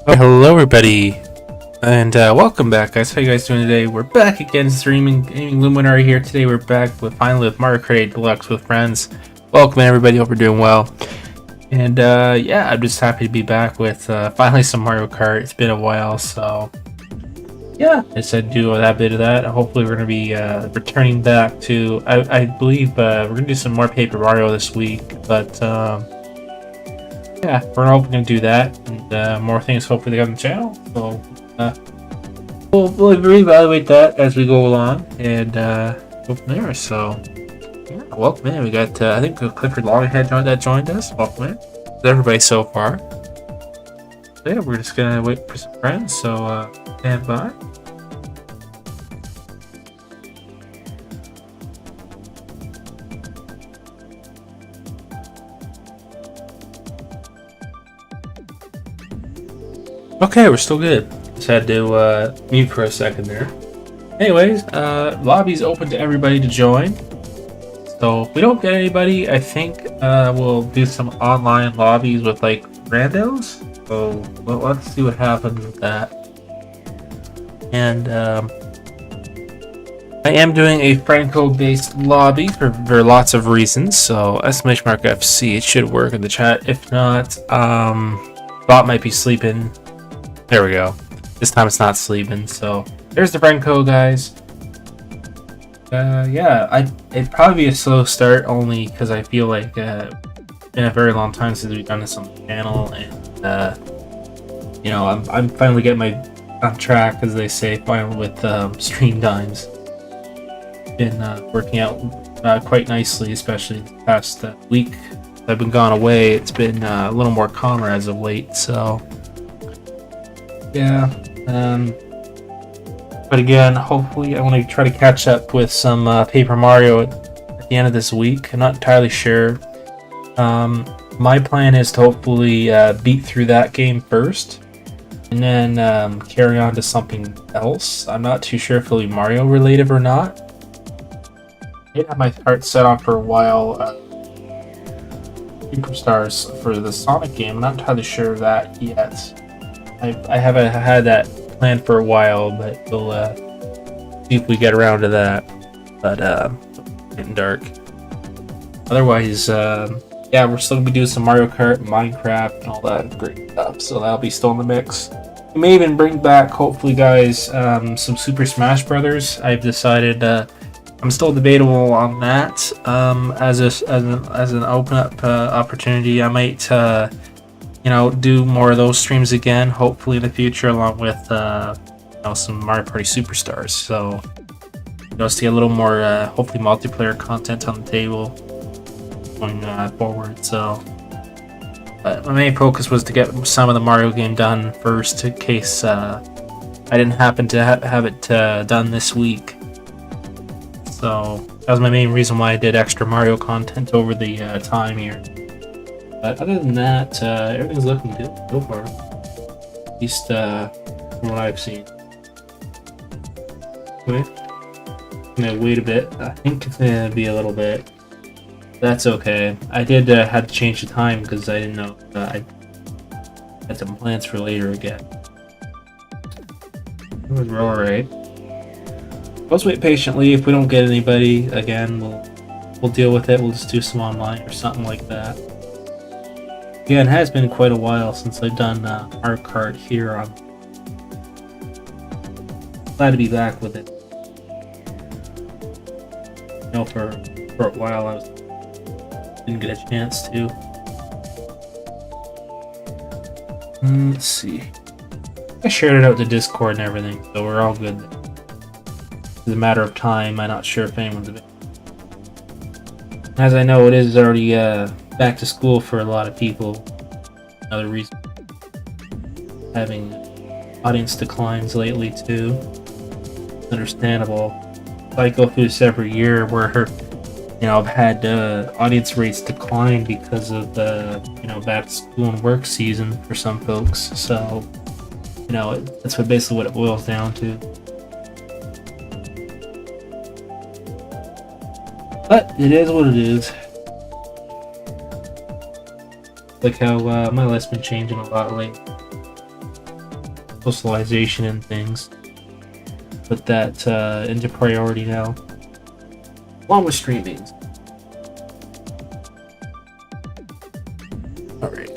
Oh, hello everybody, and welcome back, guys. How you guys doing today? We're back again, streaming Luminary here. Today we're back with finally with Mario Kart Deluxe with friends. Welcome everybody, hope you're doing well. And yeah, I'm just happy to be back with finally some Mario Kart. It's been a while, so yeah, I said do that bit of that. Hopefully we're going to be returning back to, I believe we're going to do some more Paper Mario this week, but yeah, we're hoping to do that, and more things hopefully on the channel. So we'll reevaluate that as we go along and go from there. So yeah, welcome in. We got I think Clifford Longhead that joined us. Welcome in. Everybody so far. So yeah, we're just gonna wait for some friends. So stand by. Okay, we're still good. Just had to mute for a second there. Anyways, lobby's open to everybody to join. So if we don't get anybody, I think we'll do some online lobbies with like randos. So let's see what happens with that. And I am doing a Franco-based lobby for lots of reasons. So exclamation mark FC, it should work in the chat. If not, bot might be sleeping. There we go. This time it's not sleeping. So there's the Franco, guys. Yeah, it'd probably be a slow start only because I feel like it's been a very long time since we've done this on the channel, and you know, I'm finally getting my on track, as they say, finally with stream times. Been working out quite nicely, especially the past week. I've been gone away. It's been a little more calmer as of late. So yeah. But again, hopefully I want to try to catch up with some Paper Mario at the end of this week. I'm not entirely sure. My plan is to hopefully beat through that game first, and then carry on to something else. I'm not too sure if it'll be Mario related or not. I did have my heart set on for a while. Superstars for the Sonic game. I'm not entirely sure of that yet. I haven't had that planned for a while, but we'll see if we get around to that. But getting dark. Otherwise, yeah, we're still gonna be doing some Mario Kart, Minecraft, and all that great stuff. So that'll be still in the mix. We may even bring back, hopefully, guys, some Super Smash Brothers. I've decided I'm still debatable on that. As an open up opportunity, I might. You know, do more of those streams again, hopefully in the future, along with you know, some Mario Party Superstars. So, you know, to get a little more, hopefully, multiplayer content on the table going forward. So, but my main focus was to get some of the Mario game done first, in case I didn't happen to have it done this week. So that was my main reason why I did extra Mario content over the time here. But other than that, everything's looking good so far. At least from what I've seen. Okay. I'm gonna wait a bit. I think it's gonna be a little bit. That's okay. I did had to change the time because I didn't know I had some plans for later again. We're alright. Let's wait patiently. If we don't get anybody again, we'll deal with it. We'll just do some online or something like that. Yeah, it has been quite a while since I've done Mario Kart here. I'm glad to be back with it. You know, for a while I didn't get a chance to. Let's see. I shared it out to Discord and everything, so we're all good. It's a matter of time. I'm not sure if anyone's available. As I know, it is already back to school for a lot of people. Another reason having audience declines lately too. It's understandable. I go through this every year where, you know, I've had audience rates decline because of the, you know, back to school and work season for some folks. So, you know, that's basically what it boils down to. But it is what it is. Like how my life's been changing a lot lately. socialization and things. Put that into priority now, along with streaming. All right.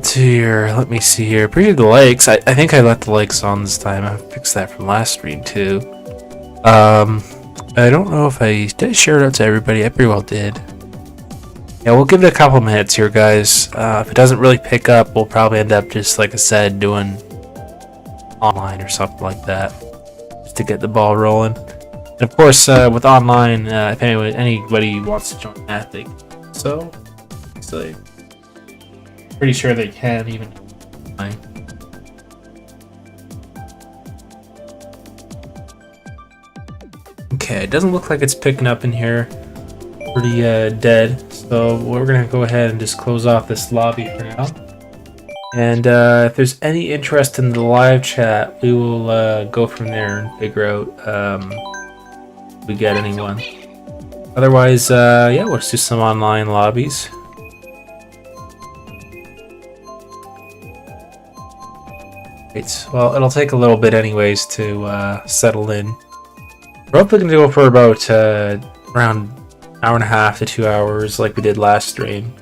Dear, let me see here. Appreciate the likes. I think I left the likes on this time. I fixed that from last stream too. I don't know if I did share it out to everybody. I pretty well did. Yeah, we'll give it a couple minutes here, guys. If it doesn't really pick up, we'll probably end up just, like I said, doing online or something like that, just to get the ball rolling. And of course, with online, if anybody wants to join that, they can. So pretty sure they can even. Okay, it doesn't look like it's picking up in here. Pretty dead. So we're gonna go ahead and just close off this lobby for now. And if there's any interest in the live chat, we will go from there and figure out if we get anyone. Otherwise, yeah, we'll just do some online lobbies. Right. Well, it'll take a little bit anyways to settle in. We're hopefully going to go for about around an hour and a half to 2 hours like we did last stream.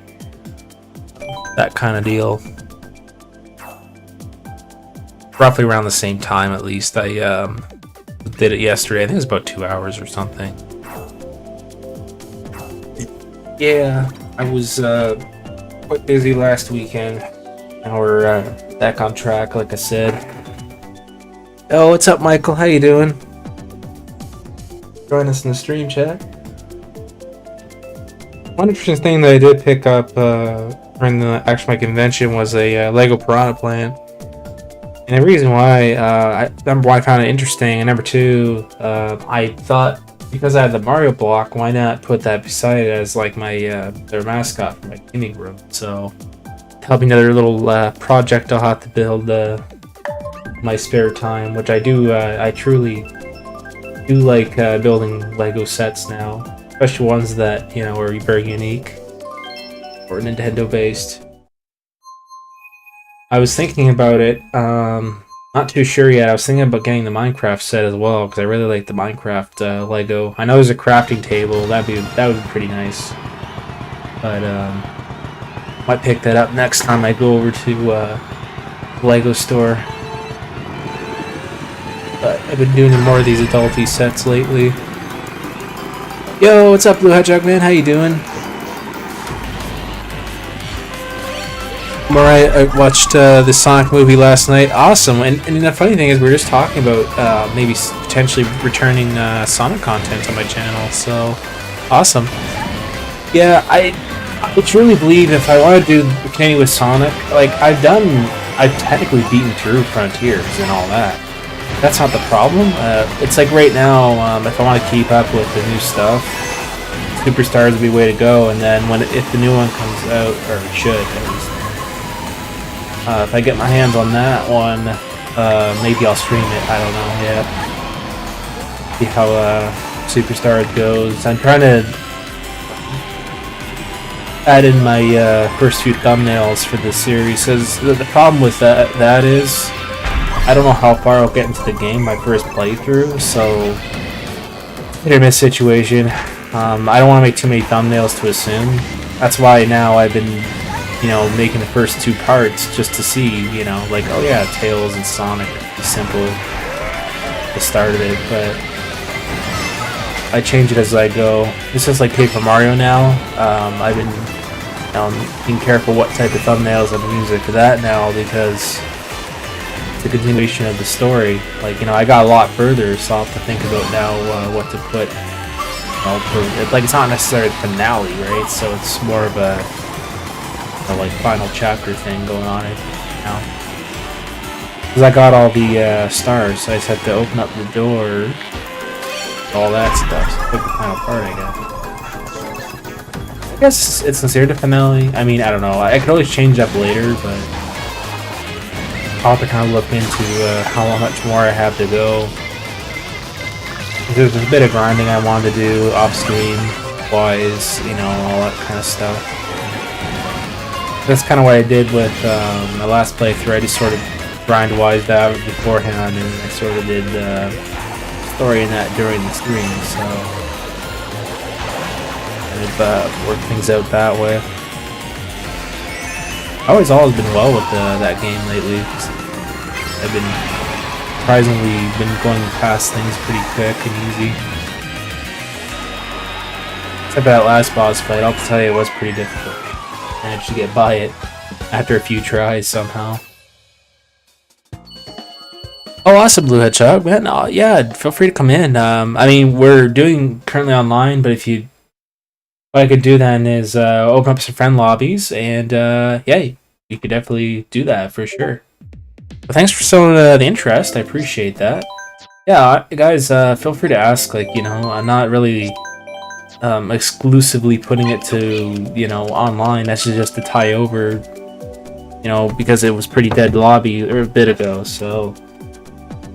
That kind of deal. Roughly around the same time, at least. I did it yesterday. I think it was about 2 hours or something. Yeah, I was quite busy last weekend. Now we're back on track, like I said. Oh, what's up, Michael? How you doing? Join us in the stream chat. One interesting thing that I did pick up during my convention was a Lego Piranha plant. And the reason why, number one, I found it interesting, and number two, I thought because I had the Mario block, why not put that beside it as like my their mascot for my gaming room? So, help me another little project I'll have to build my spare time, which I do. I truly do like building Lego sets now, especially ones that are very unique or Nintendo based. I was thinking about it, not too sure yet. I was thinking about getting the Minecraft set as well because I really like the Minecraft Lego. I know there's a crafting table. That would be pretty nice, but might pick that up next time I go over to Lego store. But I've been doing more of these adulty sets lately. Yo, what's up, Blue Hedgehog Man? How you doing? I'm alright. I watched the Sonic movie last night. Awesome. And the funny thing is, we were just talking about maybe potentially returning Sonic content on my channel. So, awesome. Yeah, I truly believe if I want to continue with Sonic, like I've technically beaten through Frontiers and all that. That's not the problem. It's like right now, if I want to keep up with the new stuff, Superstars would be the way to go. And then if the new one comes out, or it should, at least, if I get my hands on that one, maybe I'll stream it. I don't know yet. See how Superstars goes. I'm trying to add in my first few thumbnails for this series. Because the problem with that is, I don't know how far I'll get into the game my first playthrough, so hit or miss situation. I don't want to make too many thumbnails to assume. That's why now I've been, making the first two parts just to see, like, oh yeah, Tails and Sonic are simple at the start of it, but I change it as I go. This is like Paper Mario now. I've been being careful what type of thumbnails I'm using for that now because the continuation of the story. Like, I got a lot further, so I'll have to think about now what to put. Like, it's not necessarily the finale, right? So it's more of a like final chapter thing going on right now. Because I got all the stars, so I just have to open up the door, all that stuff. So pick the final part, I guess it's considered a finale. I mean, I don't know. I could always change up later, but I'll have to kind of look into how much more I have to go. There's a bit of grinding I wanted to do off screen wise, all that kind of stuff. That's kind of what I did with my last playthrough. I just sort of grind-wised out beforehand, and I sort of did story in that during the stream, so I've worked things out that way. Always been well with that game lately. I've been surprisingly going past things pretty quick and easy. Except that last boss fight, I'll tell you, it was pretty difficult. I managed to get by it after a few tries somehow. Oh, awesome, Blue Hedgehog, man. Yeah, feel free to come in. I mean, we're doing currently online, but what I could do then is open up some friend lobbies, and yeah, you could definitely do that for sure. But thanks for showing the interest. I appreciate that. Yeah, guys, feel free to ask. Like, you know, I'm not really exclusively putting it to, you know, online. That's just to tie over, you know, because it was pretty dead lobby a bit ago. So,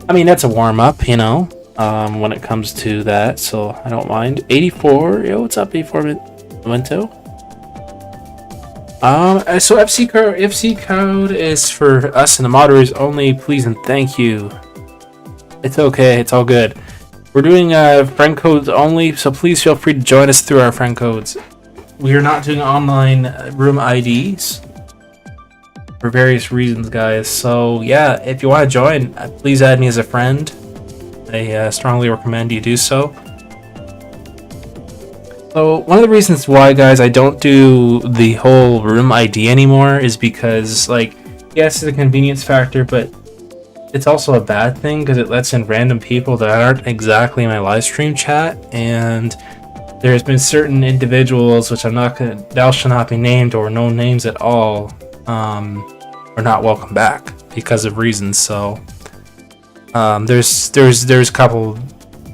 I mean, that's a warm up, you know, when it comes to that. So I don't mind. 84, yo, what's up, 84 Memento? So FC code is for us and the moderators only. Please and thank you. It's okay. It's all good. We're doing friend codes only, so please feel free to join us through our friend codes. We are not doing online room IDs for various reasons, guys. So yeah, if you want to join, please add me as a friend. I strongly recommend you do so. So one of the reasons why, guys, I don't do the whole room ID anymore is because, like, yes, it's a convenience factor, but it's also a bad thing because it lets in random people that aren't exactly in my live stream chat, and there's been certain individuals which thou shall not be named or no names at all, are not welcome back because of reasons. So there's a couple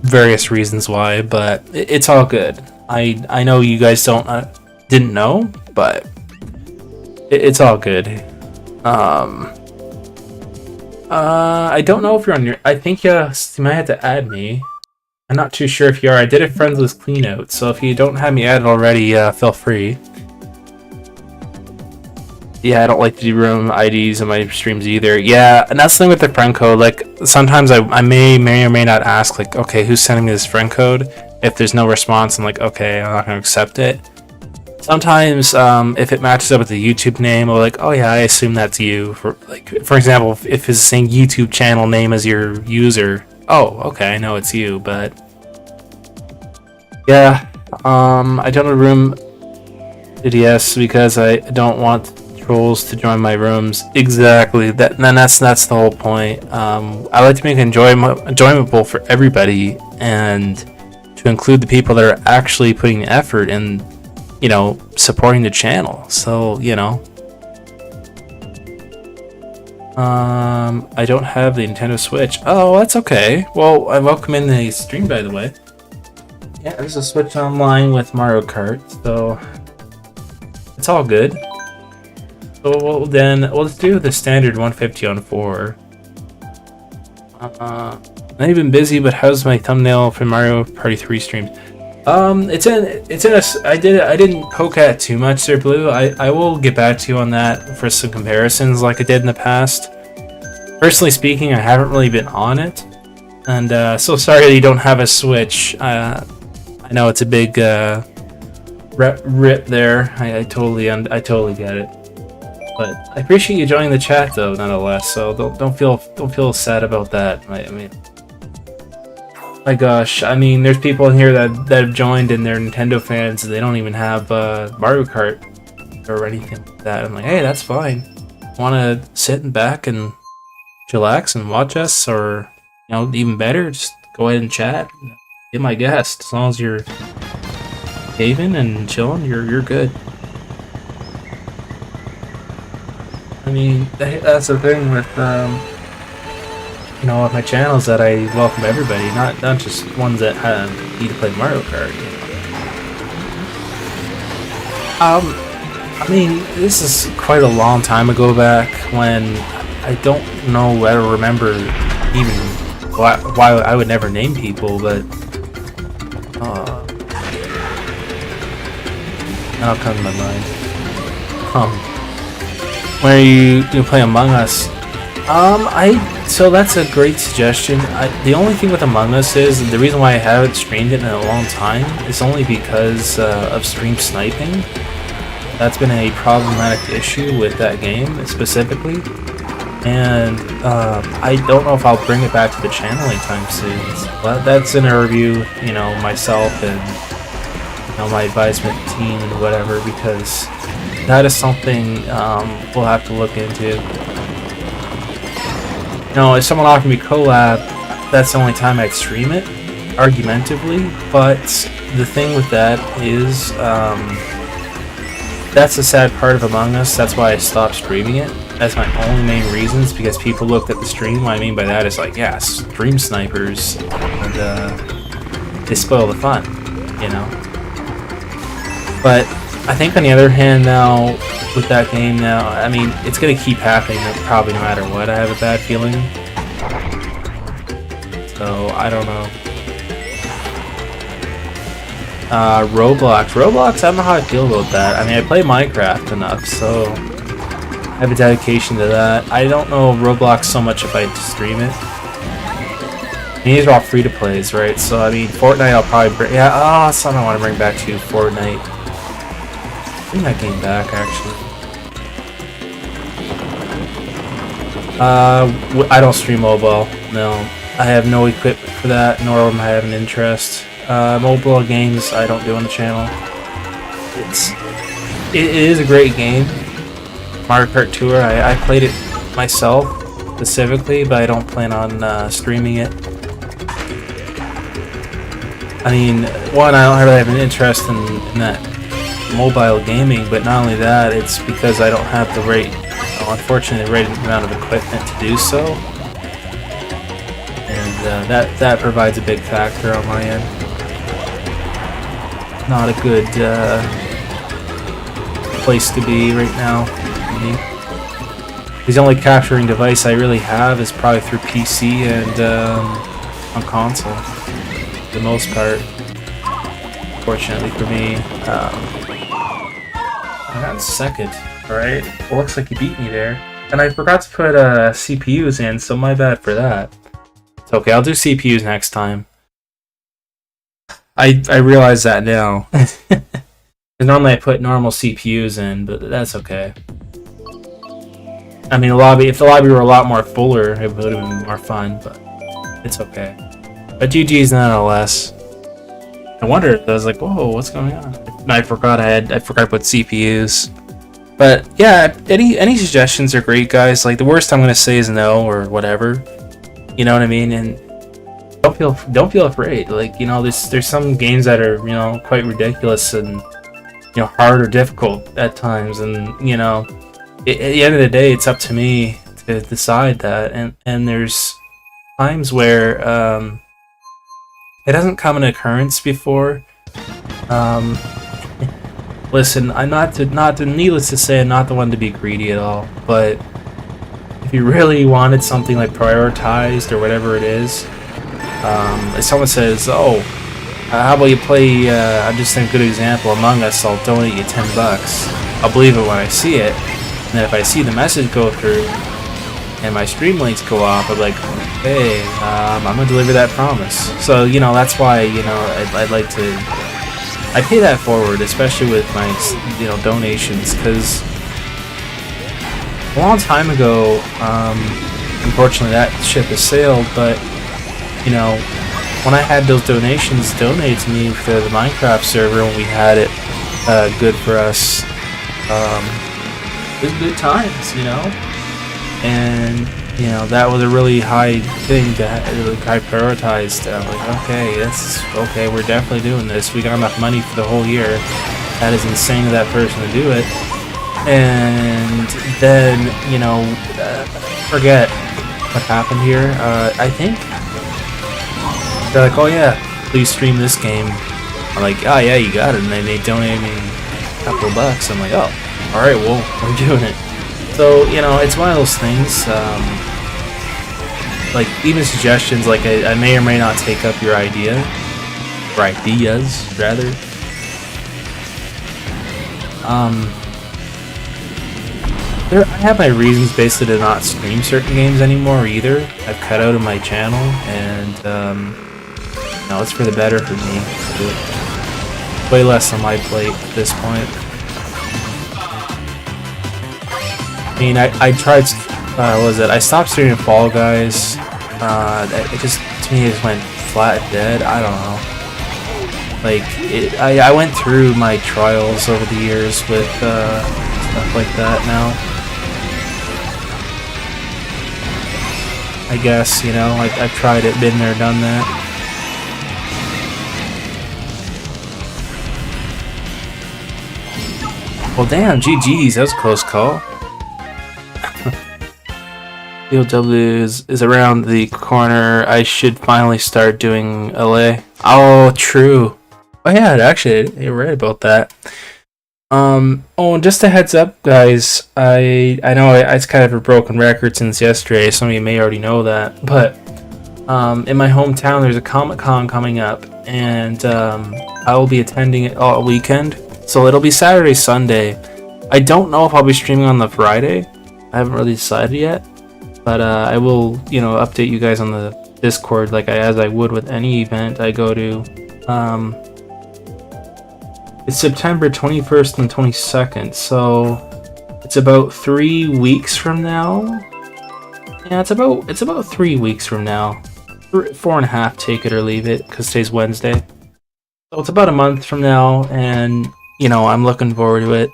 various reasons why, but it's all good. I know you guys didn't know, but it's all good. I don't know if you're on your. I think you might have to add me. I'm not too sure if you are. I did a friends list clean out, so if you don't have me added already, feel free. Yeah, I don't like to do room IDs in my streams either. Yeah, and that's the thing with the friend code. Like, sometimes I may or may not ask, like, okay, who's sending me this friend code? If there's no response, I'm like, okay, I'm not going to accept it. Sometimes, if it matches up with the YouTube name, I'm like, oh yeah, I assume that's you. For example, if it's saying YouTube channel name as your user, oh, okay, I know it's you. But yeah, I don't have room DDS because I don't want trolls to join my rooms. Exactly. That's the whole point. I like to make it enjoyable for everybody, and to include the people that are actually putting the effort in, you know, supporting the channel. So, you know, I don't have the Nintendo Switch. Oh, that's okay. Well, I welcome in the stream, by the way. Yeah, there's a Switch online with Mario Kart, so it's all good. So we'll do the standard 150 on 4. I've been busy, but how's my thumbnail for Mario Party 3 streams? It's in a. I didn't poke at it too much there, Blue. I will get back to you on that for some comparisons like I did in the past. Personally speaking, I haven't really been on it, and so sorry that you don't have a Switch. I know it's a big rip there. I totally get it. But I appreciate you joining the chat though, nonetheless. So don't feel sad about that. I mean, my gosh, I mean, there's people in here that have joined and they're Nintendo fans and they don't even have Mario Kart or anything like that. I'm like, hey, that's fine. Want to sit in back and chillax and watch us, or, you know, even better, just go ahead and chat. Be my guest. As long as you're caving and chilling, you're good. I mean, that's the thing with you know, with my channels, that I welcome everybody, not just ones that need to play Mario Kart. You know? I mean, this is quite a long time ago back when I don't know. I don't remember even why I would never name people, but that'll come to my mind. where you play Among Us. So that's a great suggestion. The only thing with Among Us is the reason why I haven't streamed it in a long time is only because of stream sniping. That's been a problematic issue with that game specifically, and I don't know if I'll bring it back to the channel anytime soon. But that's in a review, you know, myself and my advisement team and whatever, because that is something we'll have to look into. If someone offered me collab, that's the only time I'd stream it, argumentatively, but the thing with that is, that's the sad part of Among Us. That's why I stopped streaming it. That's my only main reasons, because people looked at the stream. What I mean by that is like, yeah, stream snipers, and they spoil the fun, you know? But I think on the other hand now, with that game now, I mean, it's gonna keep happening probably no matter what. I have a bad feeling. So, I don't know. Roblox, I don't know how I feel about that. I mean, I play Minecraft enough, so I have a dedication to that. I don't know Roblox so much if I stream it. And these are all free-to-plays, right? So, I mean, Fortnite I'll probably bring... Yeah, something I want to bring back to Fortnite. Bring that game back, actually. I don't stream mobile, no. I have no equipment for that, nor am I have an interest. Mobile games I don't do on the channel. It is a great game. Mario Kart Tour, I played it myself, specifically, but I don't plan on streaming it. I mean, one, I don't really have an interest in that mobile gaming, but not only that, it's because I don't have the right, unfortunately, the right amount of equipment to do so, and that provides a big factor on my end. Not a good place to be right now. The only capturing device I really have is probably through PC and on console, for the most part. Fortunately for me, I got second. All right, well, looks like you beat me there, and I forgot to put CPUs in, so my bad for that. It's okay, I'll do CPUs next time. I realize that now. Normally I put normal CPUs in, but that's okay. I mean, if the lobby were a lot more fuller, it would have been more fun, but it's okay. But GG's nonetheless. I wondered, I was like, whoa, what's going on? I forgot I forgot to put CPUs. But yeah, any suggestions are great, guys. Like, the worst I'm gonna say is no or whatever. You know what I mean? And don't feel afraid. Like, there's some games that are, quite ridiculous and, hard or difficult at times, and at the end of the day, it's up to me to decide that. And there's times where it hasn't come an occurrence before. Listen, I'm needless to say, I'm not the one to be greedy at all, but if you really wanted something like prioritized or whatever it is, if someone says, oh, how about you play, I'm just saying a good example, Among Us, I'll donate you $10. I'll believe it when I see it, and then if I see the message go through and my stream links go off, I'm like, hey, I'm gonna deliver that promise. So, that's why, I'd like to, I pay that forward, especially with my, donations, because a long time ago, unfortunately that ship has sailed, but, when I had those donations donated to me for the Minecraft server when we had it good for us, it was good times, and, that was a really high thing to I prioritized. I'm like, okay, we're definitely doing this. We got enough money for the whole year. That is insane of that person to do it. And then, forget what happened here. I think they're like, oh yeah, please stream this game. I'm like, oh yeah, you got it. And then they donated me a couple of bucks. I'm like, oh, alright, well, we're doing it. So, it's one of those things, like, even suggestions, like, I may or may not take up your idea, or ideas, rather. I have my reasons basically to not stream certain games anymore either. I've cut out of my channel, and no, it's for the better for me. Way less on my plate at this point. I mean, I tried. What was it? I stopped streaming Fall Guys. It just, to me, it just went flat dead. I don't know. Like, I went through my trials over the years with stuff like that now. I guess, you know, I've tried it, been there, done that. Well, damn, GG's, that was a close call. DOW is around the corner. I should finally start doing LA. Oh, true. Oh yeah, actually, you're right about that. Oh, and just a heads up, guys. I know it's kind of a broken record since yesterday. Some of you may already know that, but in my hometown, there's a Comic-Con coming up, and I will be attending it all weekend. So it'll be Saturday, Sunday. I don't know if I'll be streaming on the Friday. I haven't really decided yet, but I will, you know, update you guys on the Discord as I would with any event I go to. It's September 21st and 22nd, so it's about 3 weeks from now. Yeah, it's about 3 weeks from now. 4.5, take it or leave it, because today's Wednesday. So it's about a month from now, and you know, I'm looking forward to it.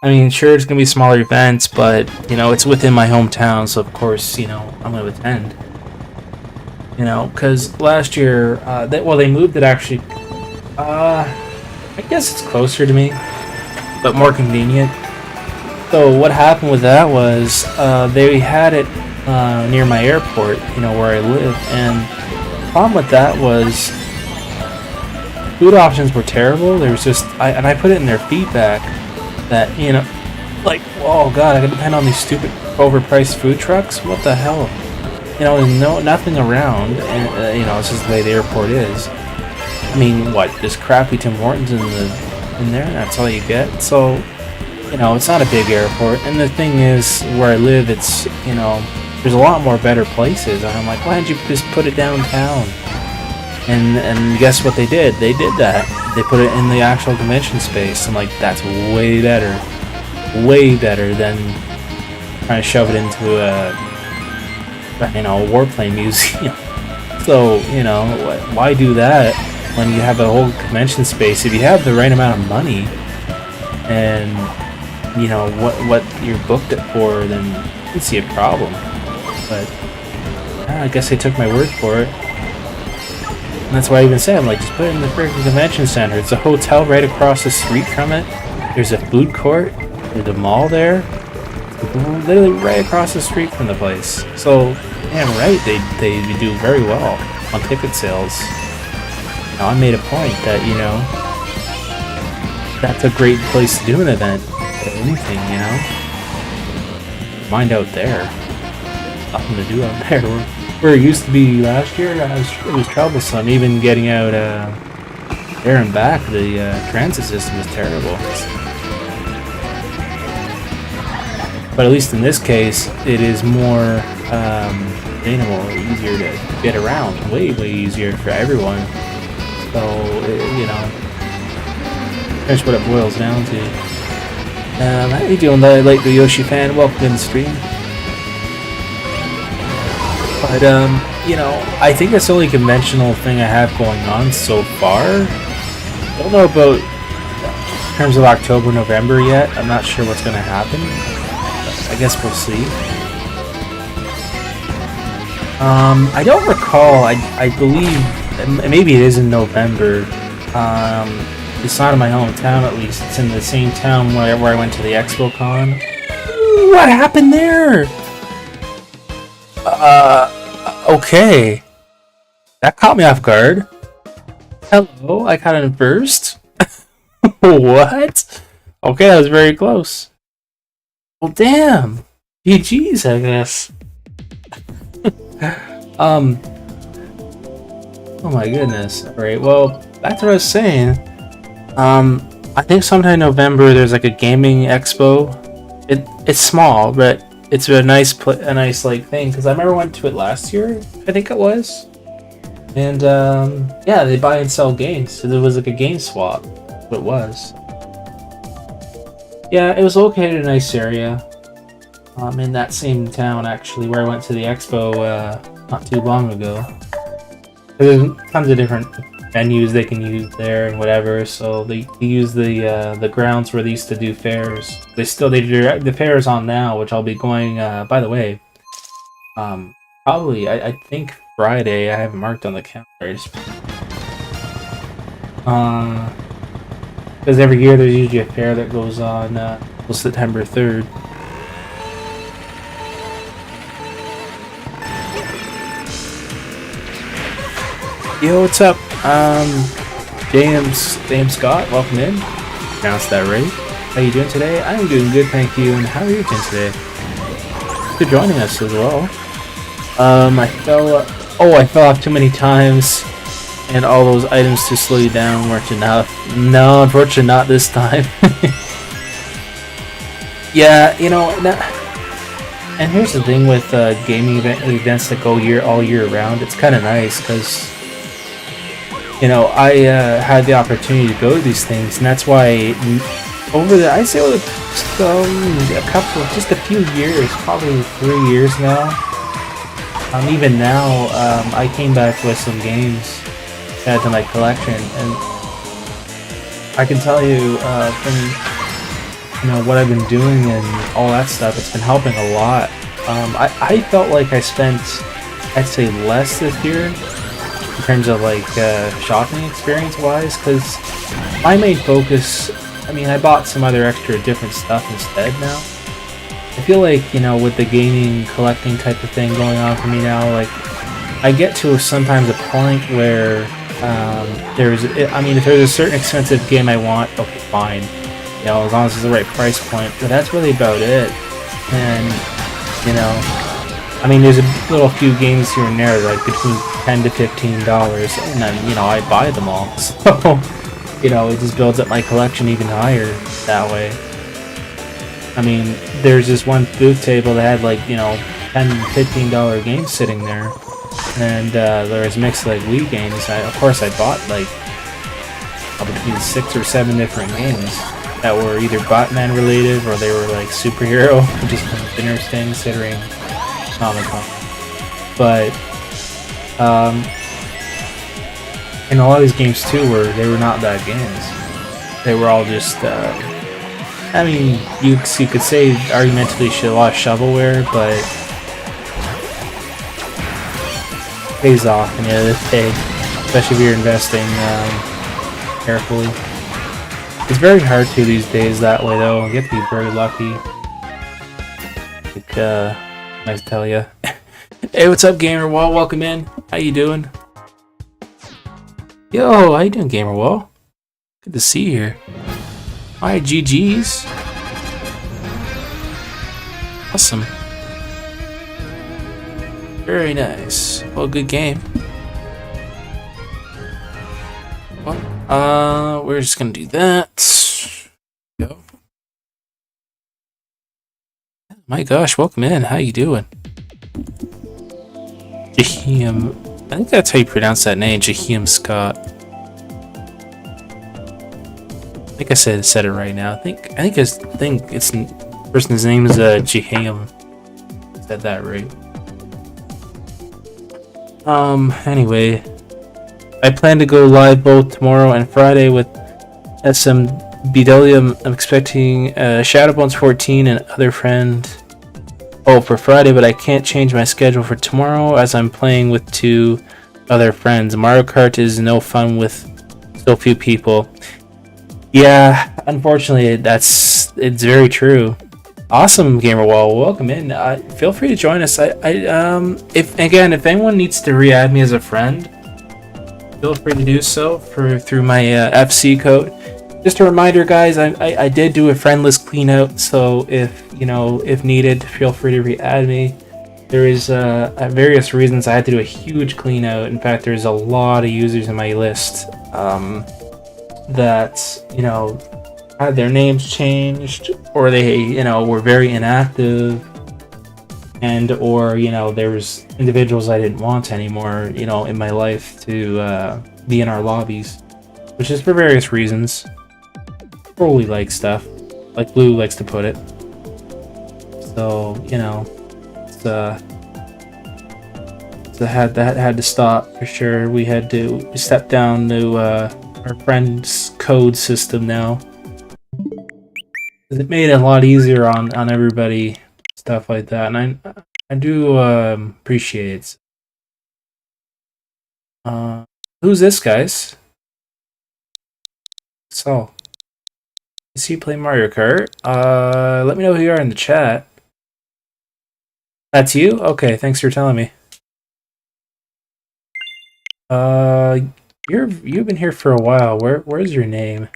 I mean, sure, it's gonna be smaller events, but you know, it's within my hometown, so of course, you know, I'm gonna attend. You know, because last year, they moved it actually. I guess it's closer to me, but more convenient. So what happened with that was they had it near my airport, you know, where I live, and the problem with that was food options were terrible. There was just, I put it in their feedback that, you know, like, oh god, I can depend on these stupid overpriced food trucks. What the hell? You know, there's nothing around, and you know, it's just the way the airport is. I mean, what, this crappy Tim Hortons in there? That's all you get. So, you know, it's not a big airport. And the thing is, where I live, it's, you know, there's a lot more better places. And I'm like, why didn't you just put it downtown? And guess what they did? They did that. They put it in the actual convention space. I'm like, that's way better. Way better than trying to shove it into a, you know, a warplane museum. So, you know, why do that when you have a whole convention space? If you have the right amount of money and you know what you're booked it for, then you can see a problem. But I guess they took my word for it, and that's why I even say, I'm like, just put it in the freaking convention center. It's a hotel right across the street from it. There's a food court. There's a mall there. It's literally right across the street from the place. So damn right, they do very well on ticket sales. Now, I made a point that, you know, that's a great place to do an event or anything, you know. Mind out there. Nothing to do out there. Where it used to be last year, it was troublesome. Even getting out there and back, the transit system was terrible. But at least in this case, it is more sustainable, easier to get around. Way easier for everyone. So, you know, that's what it boils down to. How you doing, like the Yoshi fan? Welcome to the stream. But, you know, I think that's the only conventional thing I have going on so far. I don't know about in terms of October, November yet. I'm not sure what's going to happen. I guess we'll see. I don't recall. I believe maybe it is in November. It's not in my hometown, at least. It's in the same town where I went to the Expo Con. What happened there? Okay. That caught me off guard. Hello, I caught it first. What? Okay, that was very close. Well, damn. GG's, I guess. Oh my goodness. Alright, well, that's what I was saying. I think sometime in November there's like a gaming expo. it's small, but it's a nice like thing. Because I remember I went to it last year, I think it was, and yeah, they buy and sell games. So there was like a game swap. What it was. Yeah, it was located in a nice area. In that same town, actually, where I went to the expo not too long ago. There's tons of different venues they can use there and whatever. So they use the grounds where they used to do fairs. They do the fairs on now, which I'll be going. By the way, probably I think Friday. I have it marked on the calendar. Because every year there's usually a fair that goes on September 3rd. Yo, what's up? James Scott, welcome in. Pronounced that right. How you doing today? I'm doing good, thank you. And how are you doing today? Thanks for joining us as well. I fell off too many times, and all those items to slow you down weren't enough. No, unfortunately, not this time. Yeah, you know. And here's the thing with gaming events that go all year round. It's kind of nice because, you know, I had the opportunity to go to these things, and that's why I'd say over just a few years, probably 3 years now. Even now, I came back with some games to add to my collection, and I can tell you from what I've been doing and all that stuff, it's been helping a lot. I felt like I spent, I'd say, less this year in terms of like shopping experience wise, because my main focus, I bought some other extra different stuff instead now. I feel like, with the gaming collecting type of thing going on for me now, like I get to sometimes a point where if there's a certain expensive game I want, okay, fine, as long as it's the right price point, but that's really about it. And there's a little few games here and there, like between $10 to $15, and then I buy them all. So it just builds up my collection even higher that way. There's this one booth table that had like $10, $15 games sitting there, and there was mixed like Wii games. Of course I bought like between 6 or 7 different games that were either Batman related or they were like superhero, which is kind of interesting considering Comic-Con. But and a lot of these games too they were not bad games. They were all just you could say argumentatively a lot of shovelware, but it pays off in the end of the day, especially if you're investing carefully. It's very hard to these days that way though. You have to be very lucky. Like, nice to tell ya. Hey, what's up, Gamer Wall? Welcome in. How you doing? Yo, how you doing, Gamer Wall? Good to see you here. Alright, GG's. Awesome. Very nice. Well, good game. Well, we're just gonna do that. Go. My gosh, welcome in. How you doing? Jaheim. I think that's how you pronounce that name, Jaheim Scott. I think I said it right now. I think it's person's name is Jaheim. Said that right. Anyway, I plan to go live both tomorrow and Friday with SMBW. I'm expecting Shadowbones 14 and other friend. Oh, for Friday, but I can't change my schedule for tomorrow as I'm playing with 2 other friends. Mario Kart is no fun with so few people. Yeah, unfortunately, it's very true. Awesome, Gamerwall. Welcome in. Feel free to join us. If anyone needs to re-add me as a friend, feel free to do so through my FC code. Just a reminder, guys. I did do a friend list clean out, so if needed, feel free to re-add me. There is various reasons I had to do a huge clean out. In fact, there's a lot of users in my list that had their names changed, or they, you know, were very inactive, and or, you know, there was individuals I didn't want anymore, you know, in my life to be in our lobbies, which is for various reasons. Probably like stuff, like Blue likes to put it. So, you know, it's so that had to stop for sure. We had to step down to our friend's code system now. It made it a lot easier on everybody, stuff like that, and I do appreciate it. Who's this, guys? So, I see you play Mario Kart. Let me know who you are in the chat. That's you? Okay, thanks for telling me. You've been here for a while. Where's your name?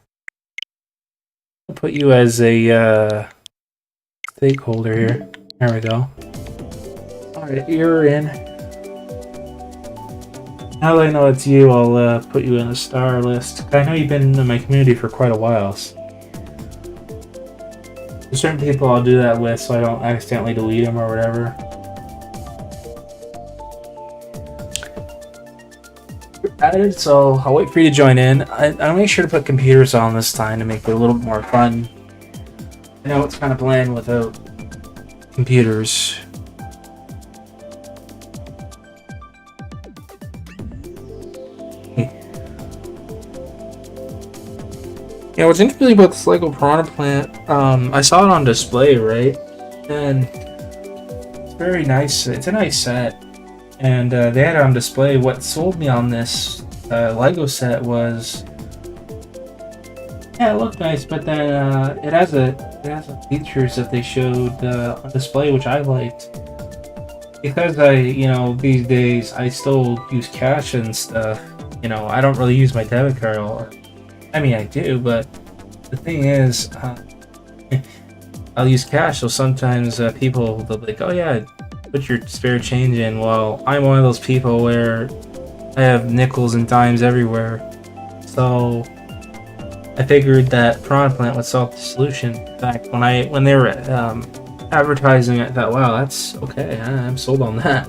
I'll put you as a stakeholder here. There we go. Alright, you're in. Now that I know it's you, I'll put you in the star list. I know you've been in my community for quite a while. So there's certain people I'll do that with so I don't accidentally delete them or whatever. You're added, so I'll wait for you to join in. I'll make sure to put computers on this time to make it a little bit more fun. I know it's kind of bland without computers. Yeah, what's interesting about this Lego Piranha Plant, I saw it on display, right? And it's very nice. It's a nice set. And they had it on display. What sold me on this Lego set was, yeah, it looked nice, but then it has the features that they showed on display, which I liked. Because you know, these days I still use cash and stuff. You know, I don't really use my debit card or. I mean, I do, but the thing is, I'll use cash, so sometimes people, they'll be like, oh yeah, put your spare change in. Well, I'm one of those people where I have nickels and dimes everywhere. So I figured that Piranha Plant would solve the solution. In fact, when they were advertising it, I thought, wow, that's okay, I'm sold on that.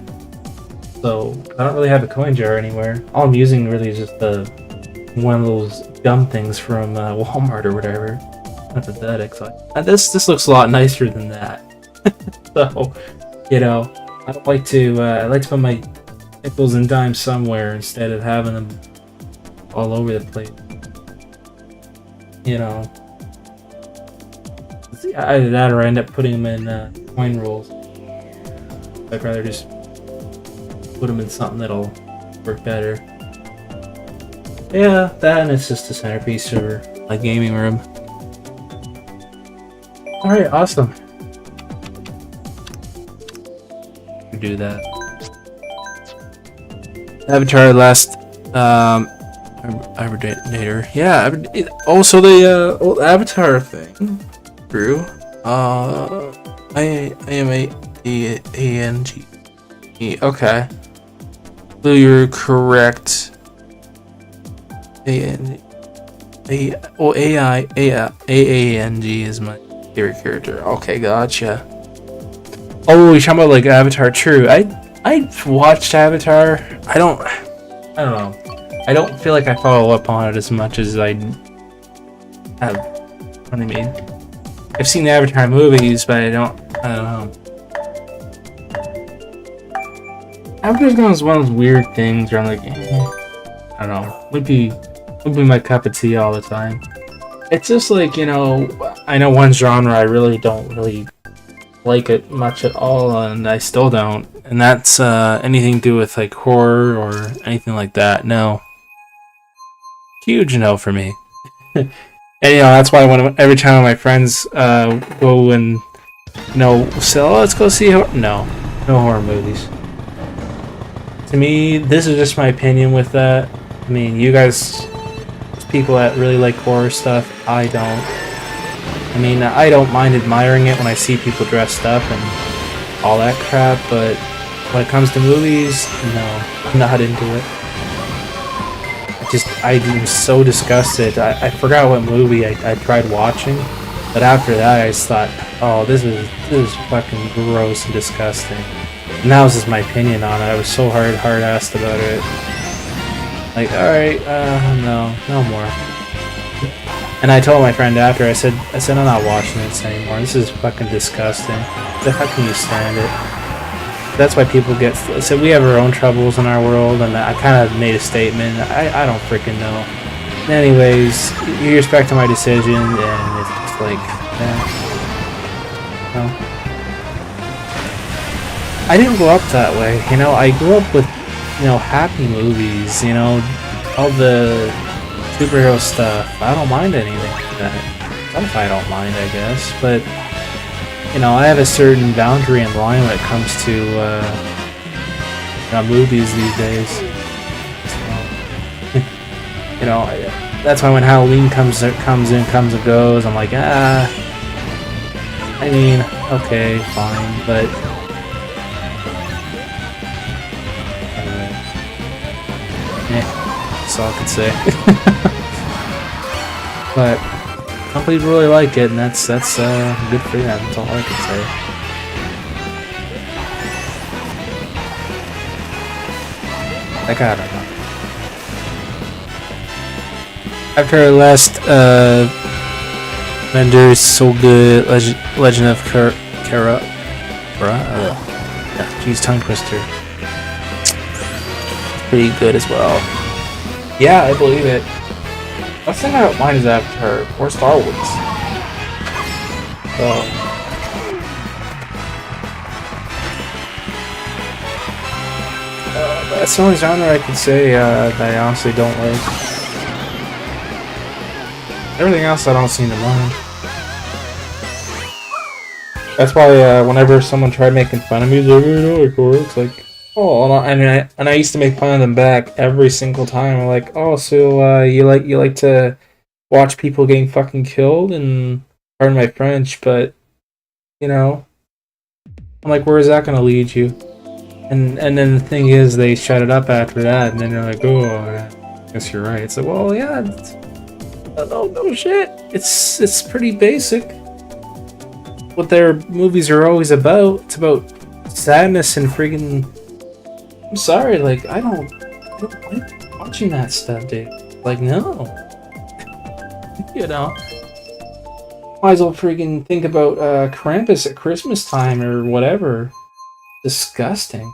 So I don't really have a coin jar anywhere. All I'm using really is just one of those dumb things from Walmart or whatever. Not pathetic. So this looks a lot nicer than that. So, you know, I like to put my nickels and dimes somewhere instead of having them all over the place. You know, either that or I end up putting them in coin rolls. I'd rather just put them in something that'll work better. Yeah, that and it's just a centerpiece for my gaming room. Alright, awesome. Do that. Avatar last Hibernator. Yeah, also the old Avatar thing. Drew. I am a Ang. Okay. So you're correct. AANG is my favorite character. Okay, gotcha. Oh, you're talking about like Avatar? True. I watched Avatar. I don't know. I don't feel like I follow up on it as much as I have. What I mean, I've seen the Avatar movies, but I don't know. Avatar is one of those weird things where I'm like, I don't know. Would be my cup of tea all the time. It's just like, you know, I know one genre I really don't like it much at all, and I still don't, and that's anything to do with like horror or anything like that. No. Huge no for me. And you know, that's why every time my friends go and, you know, say, oh, let's go see horror. No horror movies. To me, this is just my opinion with that. I mean, you guys, people that really like horror stuff, I don't. I mean, I don't mind admiring it when I see people dressed up and all that crap, but when it comes to movies, no, I'm not into it. I'm so disgusted. I forgot what movie I tried watching, but after that I just thought, oh, this is fucking gross and disgusting. And that was just my opinion on it. I was so hard-assed about it. Like, alright, no more. And I told my friend after, I said I'm not watching this anymore. This is fucking disgusting. How can you stand it? That's why people get... So we have our own troubles in our world, and I kind of made a statement. I don't freaking know. Anyways, you respect my decision, and it's just like... no. I didn't grow up that way, you know? I grew up with, you know, happy movies, you know? All the superhero stuff. I don't mind anything like that. Stuff I don't mind, I guess, but... You know, I have a certain boundary and line when it comes to movies these days. So, you know, that's why when Halloween comes and goes, I'm like, I mean, okay, fine, but anyway, that's all I could say. But some people really like it, and that's good for them. That's all I can say. Like, I don't know. After our last vendor is so good, Legend of Kara. Geez, tongue twister. Pretty good as well. Yeah, I believe it. One thing I don't mind is Avatar or Star Wars. So, that's the only genre I can say that I honestly don't like. Everything else I don't seem to mind. That's why whenever someone tried making fun of me, it's like, oh, and I used to make fun of them back every single time. I'm like, oh, so you like to watch people getting fucking killed, and pardon my French, but you know, I'm like, where is that gonna lead you? And then the thing is, they shut it up after that, and then they're like, oh, I guess you're right. It's like, well, yeah, no shit. It's pretty basic. What their movies are always about. It's about sadness and friggin'. I'm sorry, like, I don't like watching that stuff, dude. Like, no. You know. Might as well friggin' think about Krampus at Christmas time or whatever. Disgusting.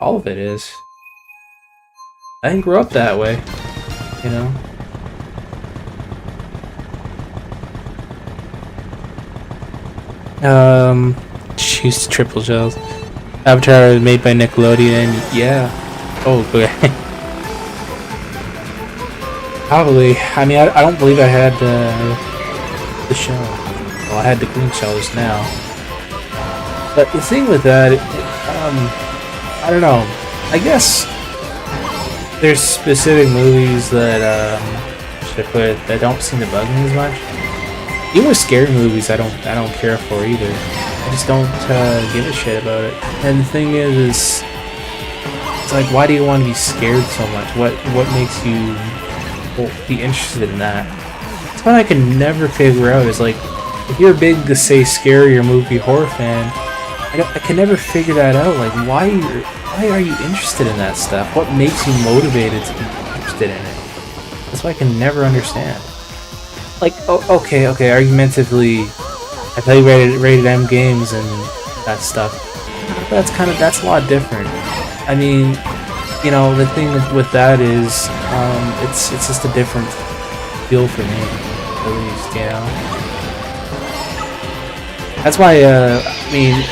All of it is. I didn't grow up that way, you know. Jeez, triple shells. Avatar was made by Nickelodeon. Yeah. Oh, okay. Probably. I mean, I don't believe I had the shell. Well, I had the green shell just now. But the thing with that, I don't know. I guess there's specific movies that that don't seem to bug me as much. Even with scary movies, I don't care for either. I just don't give a shit about it. And the thing is it's like, why do you want to be scared so much? What makes you be interested in that? That's what I can never figure out. Is like, if you're a big, to say, scary or movie horror fan, I can never figure that out. Like, why are you interested in that stuff? What makes you motivated to be interested in it? That's what I can never understand. Like, okay, argumentatively, I play rated M games and that stuff. That's a lot different. I mean, you know, the thing with that is, it's just a different feel for me, at least, you know. That's why, I mean,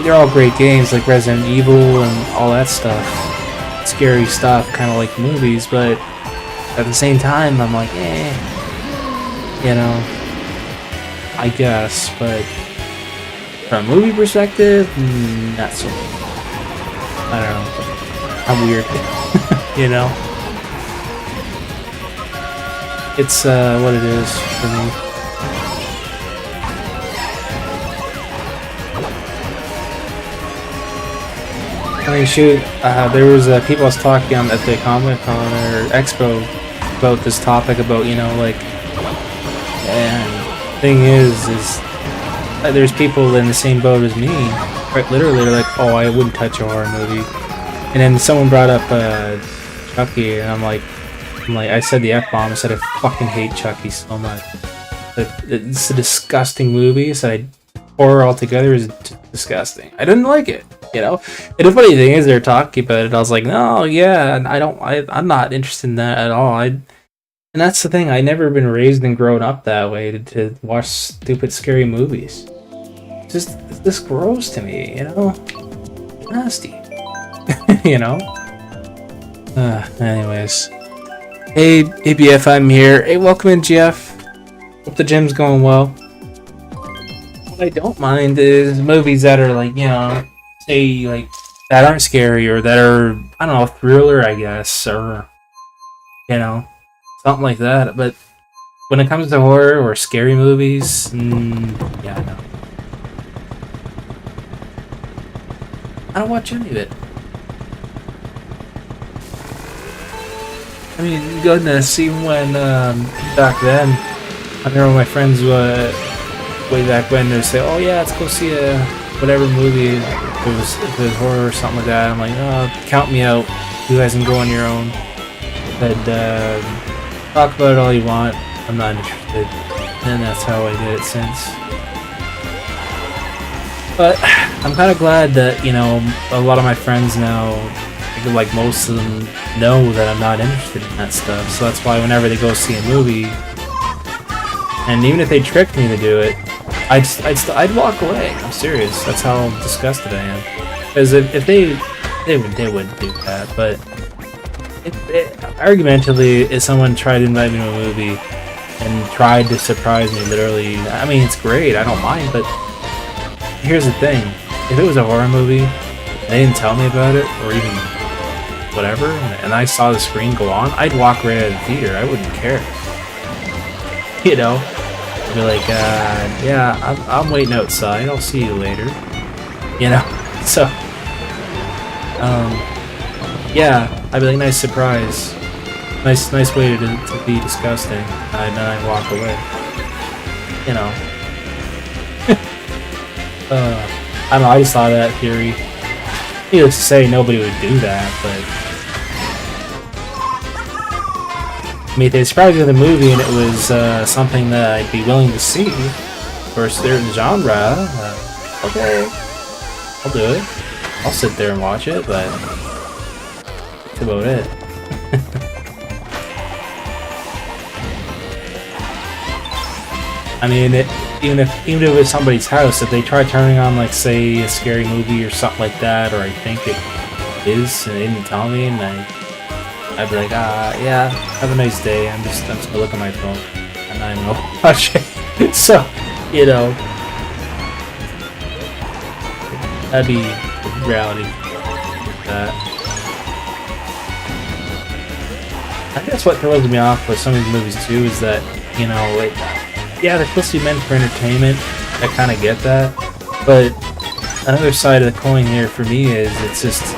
they're all great games, like Resident Evil and all that stuff. Scary stuff, kind of like movies, but at the same time, I'm like, you know, I guess, but from a movie perspective, not so much. I don't know. I'm weird. You know? It's what it is for me. I mean, shoot, there was people I was talking on at the Comic Con or Expo about this topic about, you know, like, and thing is there's people in the same boat as me, right? Literally, they're like, oh, I wouldn't touch a horror movie. And then someone brought up Chucky, and I'm like, I said the F-bomb. I said I fucking hate Chucky so much. It's a disgusting movie. So horror altogether is disgusting. I didn't like it, you know. And the funny thing is, they're talking about it. I was like, no, yeah, and I'm not interested in that at all. And that's the thing. I never been raised and grown up that way to watch stupid, scary movies. It's this gross to me, you know. Nasty, you know. Anyways. Hey, ABF, I'm here. Hey, welcome in, Jeff. Hope the gym's going well. What I don't mind is movies that are like, you know, say like that aren't scary or that are, I don't know, thriller, I guess, or you know, something like that. But when it comes to horror or scary movies, yeah, no. I don't watch any of it. I mean, goodness, even when, back then, I remember my friends, way back when, they'd say, oh yeah, let's go see a whatever movie, if it was horror or something like that. I'm like, oh, count me out, you guys can go on your own. But, talk about it all you want, I'm not interested. And that's how I did it since. But, I'm kind of glad that, you know, a lot of my friends now, like most of them know that I'm not interested in that stuff, so that's why whenever they go see a movie, and even if they tricked me to do it, I'd walk away. I'm serious. That's how disgusted I am. Because if they wouldn't do that, but argumentatively, if someone tried to invite me to a movie and tried to surprise me, literally, I mean, it's great. I don't mind, but here's the thing: if it was a horror movie, and they didn't tell me about it, or even whatever, and I saw the screen go on, I'd walk right out of the theater. I wouldn't care. You know? I'd be like, yeah, I'm waiting outside. I'll see you later. You know? So, yeah, I'd be like, nice surprise. Nice way to be disgusting. And then I'd walk away. You know? I don't know, I just thought of that theory. Needless to say, nobody would do that, but I mean, if they surprised me with a movie and it was something that I'd be willing to see for a certain genre, okay, I'll do it. I'll sit there and watch it, but that's about it. I mean, even if it was somebody's house, if they try turning on, like, say, a scary movie or something like that, or I think it is, and they didn't tell me, and I'd be like, yeah, have a nice day. I'm just gonna look at my phone. I'm not even gonna watch it. So, you know, that'd be reality. I guess what throws me off with some of these movies too is that, you know, like, yeah, they're supposed to be meant for entertainment. I kind of get that, but another side of the coin here for me is it's just,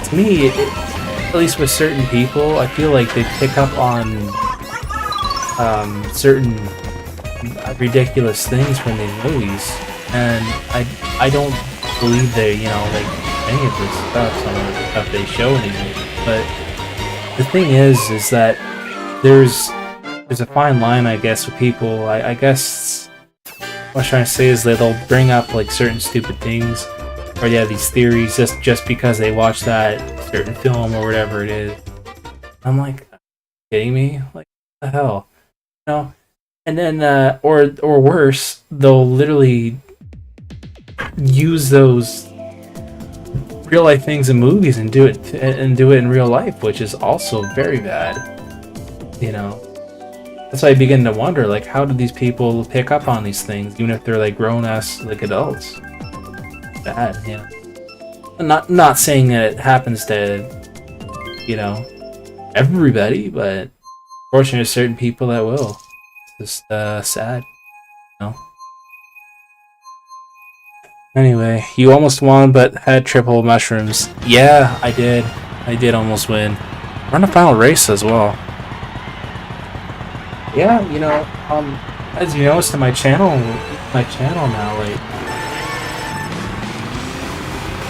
to me, at least with certain people, I feel like they pick up on certain ridiculous things from these movies, and I don't believe they, you know, like any of this stuff, some of the stuff they show in these movies. But the thing is that there's a fine line, I guess, with people. I guess what I'm trying to say is that they'll bring up like certain stupid things, or yeah, these theories just because they watch that certain film or whatever it is. I'm like, are you kidding me? Like, what the hell? You know? And then, or worse, they'll literally use those real life things in movies and do it in real life, which is also very bad. You know, that's why I begin to wonder, like, how do these people pick up on these things, even if they're like grown ass like adults? Bad, you know. I'm not saying that it happens to, you know, everybody, but fortunately, there's certain people that will. It's just sad, you know. Anyway, you almost won, but had triple mushrooms. Yeah, I did. I did almost win. We're on the final race as well. Yeah, you know, as you noticed in my channel now, like,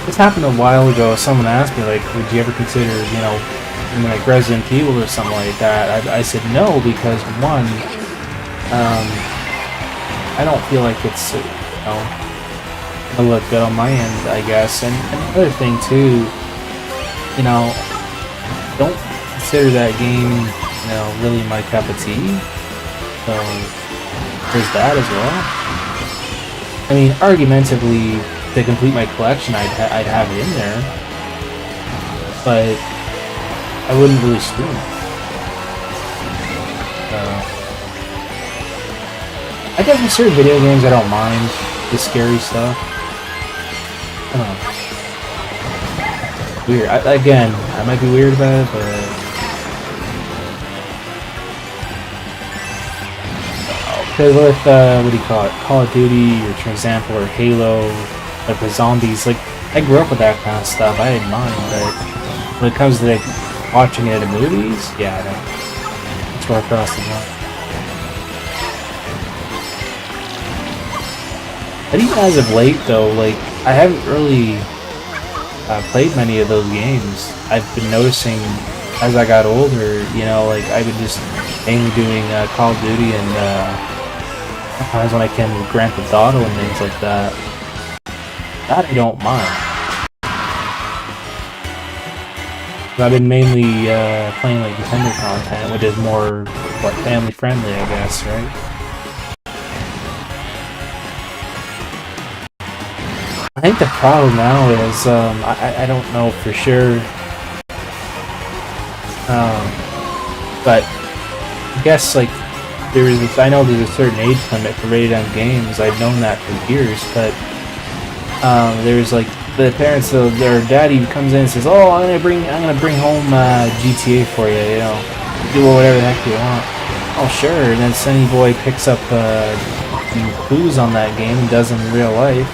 this happened a while ago. Someone asked me, like, would you ever consider, you know, like Resident Evil or something like that? I said no, because one, I don't feel like it's, you know, gonna look good on my end, I guess. And another thing too, you know, don't consider that game, you know, really my cup of tea. So there's that as well. I mean, argumentatively, to complete my collection, I'd have it in there, but I wouldn't really stream it. I guess in certain video games, I don't mind the scary stuff. I don't know. Weird. Again, I might be weird about it, but because with what do you call it? Call of Duty, or for example, or Halo, like the zombies. Like, I grew up with that kind of stuff. I didn't mind, but when it comes to like watching it in movies, yeah, I don't. That's where I crossed the line. But even as of late, though, like, I haven't really played many of those games. I've been noticing as I got older, you know, like, I've been just mainly doing Call of Duty and sometimes when I can Grand Prix and things like that. That I don't mind. I've been mainly playing like Nintendo content, which is more, what, family friendly, I guess, right? I think the problem now is, I don't know for sure, but I guess, like, I know there's a certain age limit for rated M games. I've known that for years, but there's like the parents, their daddy comes in and says, "Oh, I'm gonna bring home GTA for you. You know, do whatever the heck you want." Oh, sure. And then Sunny Boy picks up some clues on that game and does them in real life,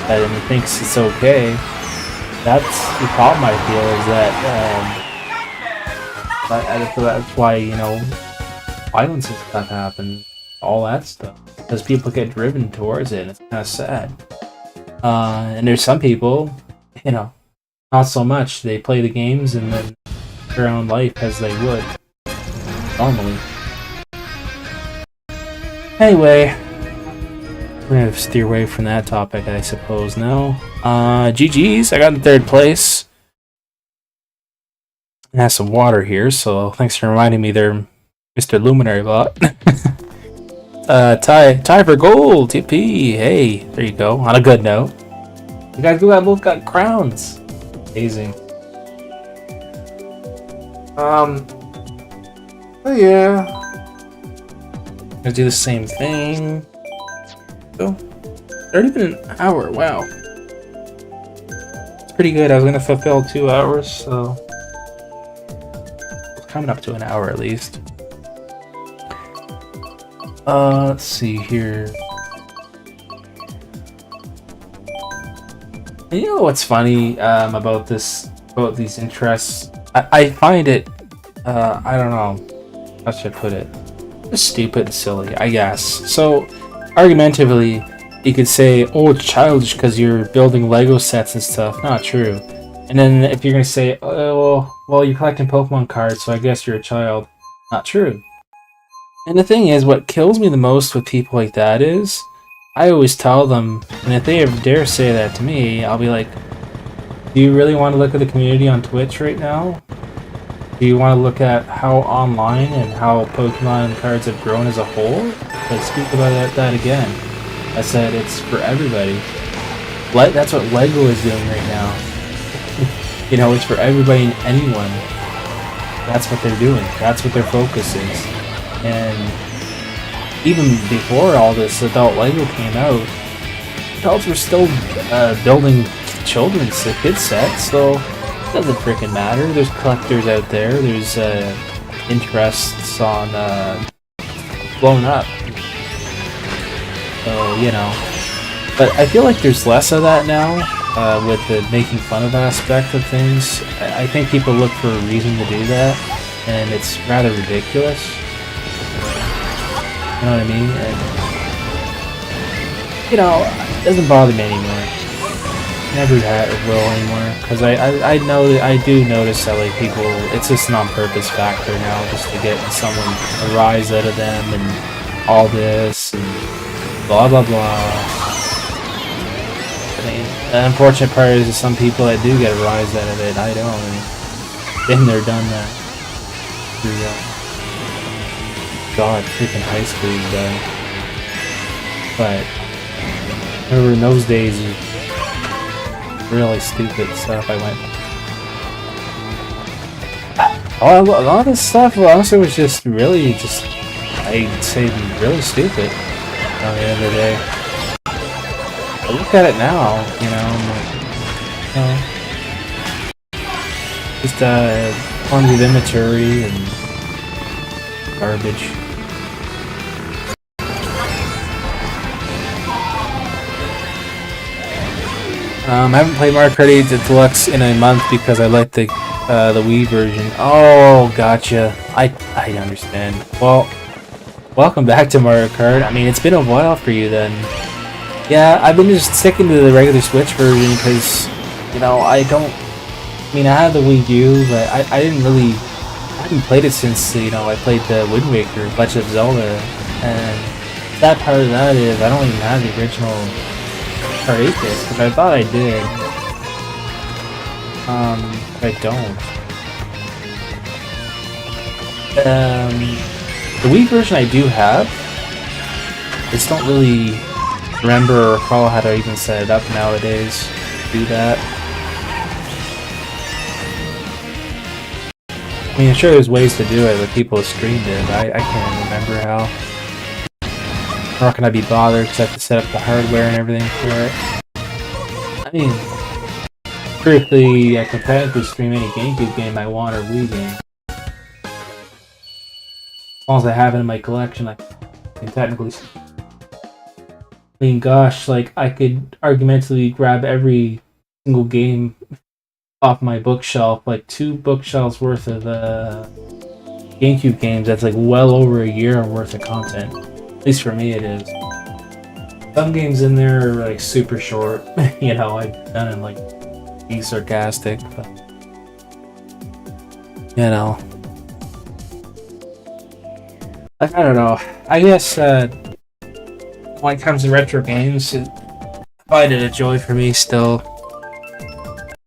and thinks it's okay. That's the problem. I feel is that that's why, you know, violence and stuff happen, all that stuff, because people get driven towards it, and it's kind of sad. And there's some people, you know, not so much. They play the games and then their own life as they would normally. Anyway, we're gonna steer away from that topic, I suppose, now. GG's, I got in 3rd place. I have some water here, so thanks for reminding me there, Mr. Luminary bot. Tie for gold, TP. Hey, there you go. On a good note, you guys both got crowns. Amazing. Oh yeah. Gonna do the same thing. Oh, it's already been an hour. Wow, it's pretty good. I was gonna fulfill 2 hours, so it's coming up to an hour at least. Let's see here. And you know what's funny about these interests? I find it, I don't know, how should I put it? Just stupid and silly, I guess. So, argumentatively, you could say, oh, it's childish because you're building Lego sets and stuff. Not true. And then if you're gonna say, oh, well, you're collecting Pokemon cards, so I guess you're a child. Not true. And the thing is, what kills me the most with people like that is, I always tell them, and if they ever dare say that to me, I'll be like, do you really want to look at the community on Twitch right now? Do you want to look at how online and how Pokemon cards have grown as a whole? Let's speak about that again. I said it's for everybody. That's what Lego is doing right now. You know, it's for everybody and anyone. That's what they're doing. That's what their focus is. And even before all this adult Lego came out, adults were still building children's kids sets, so it doesn't freaking matter. There's collectors out there. There's interests on blowing up. So, you know, But I feel like there's less of that now, with the making fun of aspect of things. I think people look for a reason to do that, and it's rather ridiculous. You know what I mean? And, you know, it doesn't bother me anymore. Never had it will anymore, because I know that I do notice that like people, it's just an on-purpose factor now, just to get someone a rise out of them and all this and blah blah blah. I mean, the unfortunate part is that some people that do get a rise out of it, I don't. I mean, been there, done that. Through, God, freaking high school, though. But remember in those days, really stupid stuff I went. A lot of this stuff, honestly, was just really, I'd say, really stupid. At the end of the day, I look at it now, you know, I'm like, just forms of immaturity and garbage. I haven't played Mario Kart 8 Deluxe in a month because I like the Wii version. Oh, gotcha. I understand. Well, welcome back to Mario Kart. I mean, it's been a while for you then. Yeah, I've been just sticking to the regular Switch version because, you know, I had the Wii U, but I haven't played it since, you know, I played the Wind Waker, Legend of Zelda, and that part of that is I don't even have the original Kart 8 disc, because I thought I did. I don't. The Wii version I do have. I just don't really remember or recall how to even set it up nowadays to do that. I mean, I'm sure there's ways to do it, but people have streamed it. I can't remember how. Nor can I be bothered because I have to set up the hardware and everything for it. I mean, truthfully, I can technically stream any GameCube game I want or Wii game. As long as I have it in my collection, I can technically. I mean, gosh, like I could argumentatively grab every single game off my bookshelf, like 2 bookshelves worth of GameCube games. That's like well over a year worth of content. At least for me, it is. Some games in there are like super short. You know, I've done it like be sarcastic, but you know, I don't know. I guess when it comes to retro games, I find it a joy for me still.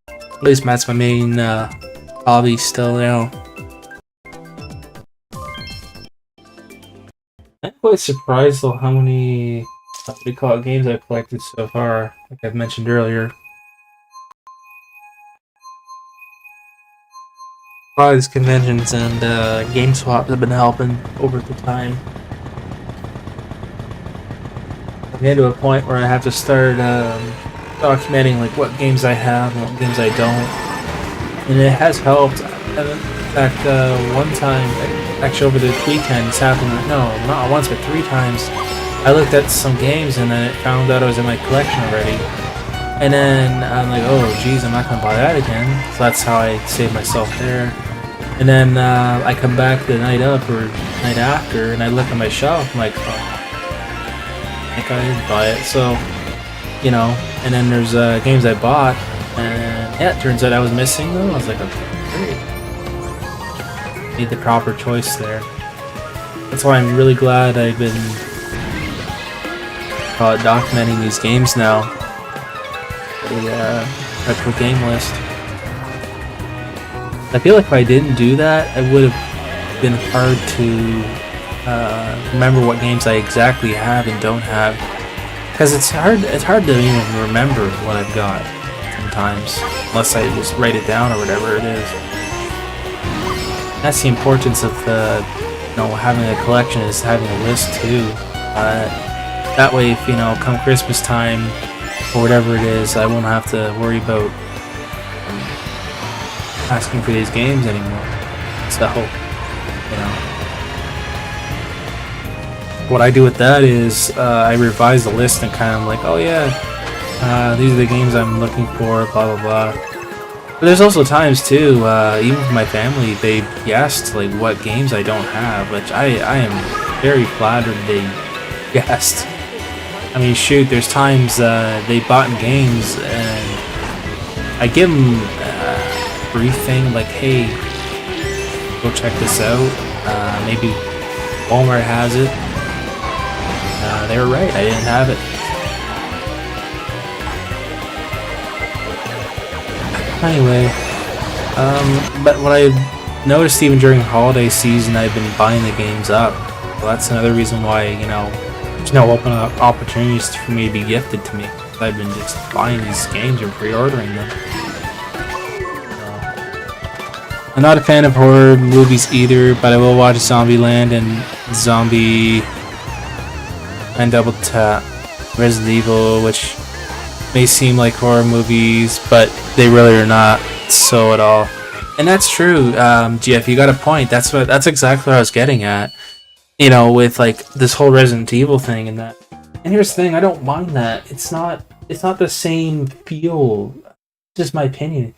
At least that's my main hobby still now. I'm quite surprised though how many games I've collected so far, like I've mentioned earlier. A lot of these conventions and game swaps have been helping over the time. I'm getting to a point where I have to start documenting like what games I have and what games I don't, and it has helped. In fact, one time, actually over the weekend, it's happened. No, not once, but 3 times. I looked at some games and then it found out I was in my collection already, and then I'm like, oh geez, I'm not gonna buy that again. So that's how I saved myself there. And then I come back the night up or night after, and I look at my shelf. I'm like, oh, I think I didn't buy it. So, you know, and then there's games I bought, and yeah, it turns out I was missing them. I was like, okay, great. Made the proper choice there. That's why I'm really glad I've been documenting these games now. The retro game list. I feel like if I didn't do that, it would have been hard to remember what games I exactly have and don't have. Because it's hard to even remember what I've got sometimes, unless I just write it down or whatever it is. That's the importance of having a collection, is having a list too. That way, if come Christmas time or whatever it is, I won't have to worry about asking for these games anymore. So, what I do with that is I revise the list and kind of like, oh yeah, these are the games I'm looking for, blah blah blah. But there's also times too, even with my family, they guessed like what games I don't have, which I am very flattered they guessed. I mean, shoot, there's times they bought in games and I give them a brief thing like, hey, go check this out. Maybe Walmart has it. They were right, I didn't have it. Anyway, but what I've noticed even during holiday season, I've been buying the games up. Well, that's another reason why, you know, there's no open opportunities for me to be gifted to me. I've been just buying these games or pre-ordering them. I'm not a fan of horror movies either, but I will watch Zombieland and Zombie and Double Tap, Resident Evil, which may seem like horror movies, but they really are not so at all. And that's true, GF, you got a point. That's exactly what I was getting at. You know, with like this whole Resident Evil thing and that. And here's the thing, I don't mind that. It's not the same feel. Just my opinion.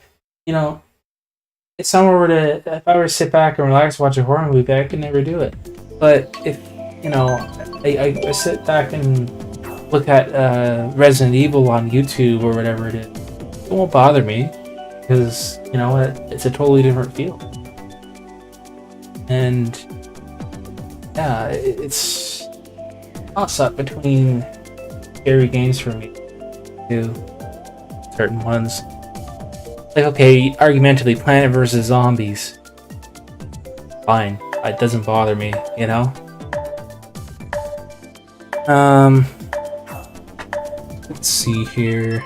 You know, if I were to sit back and relax, watch a horror movie, I could never do it. But if, you know, I sit back and look at Resident Evil on YouTube or whatever it is, it won't bother me because, you know, it's a totally different feel. And yeah, it's a toss-up between scary games for me too. Certain ones, like, okay, argumentatively, Planet vs. Zombies, fine, it doesn't bother me, you know. Let's see here.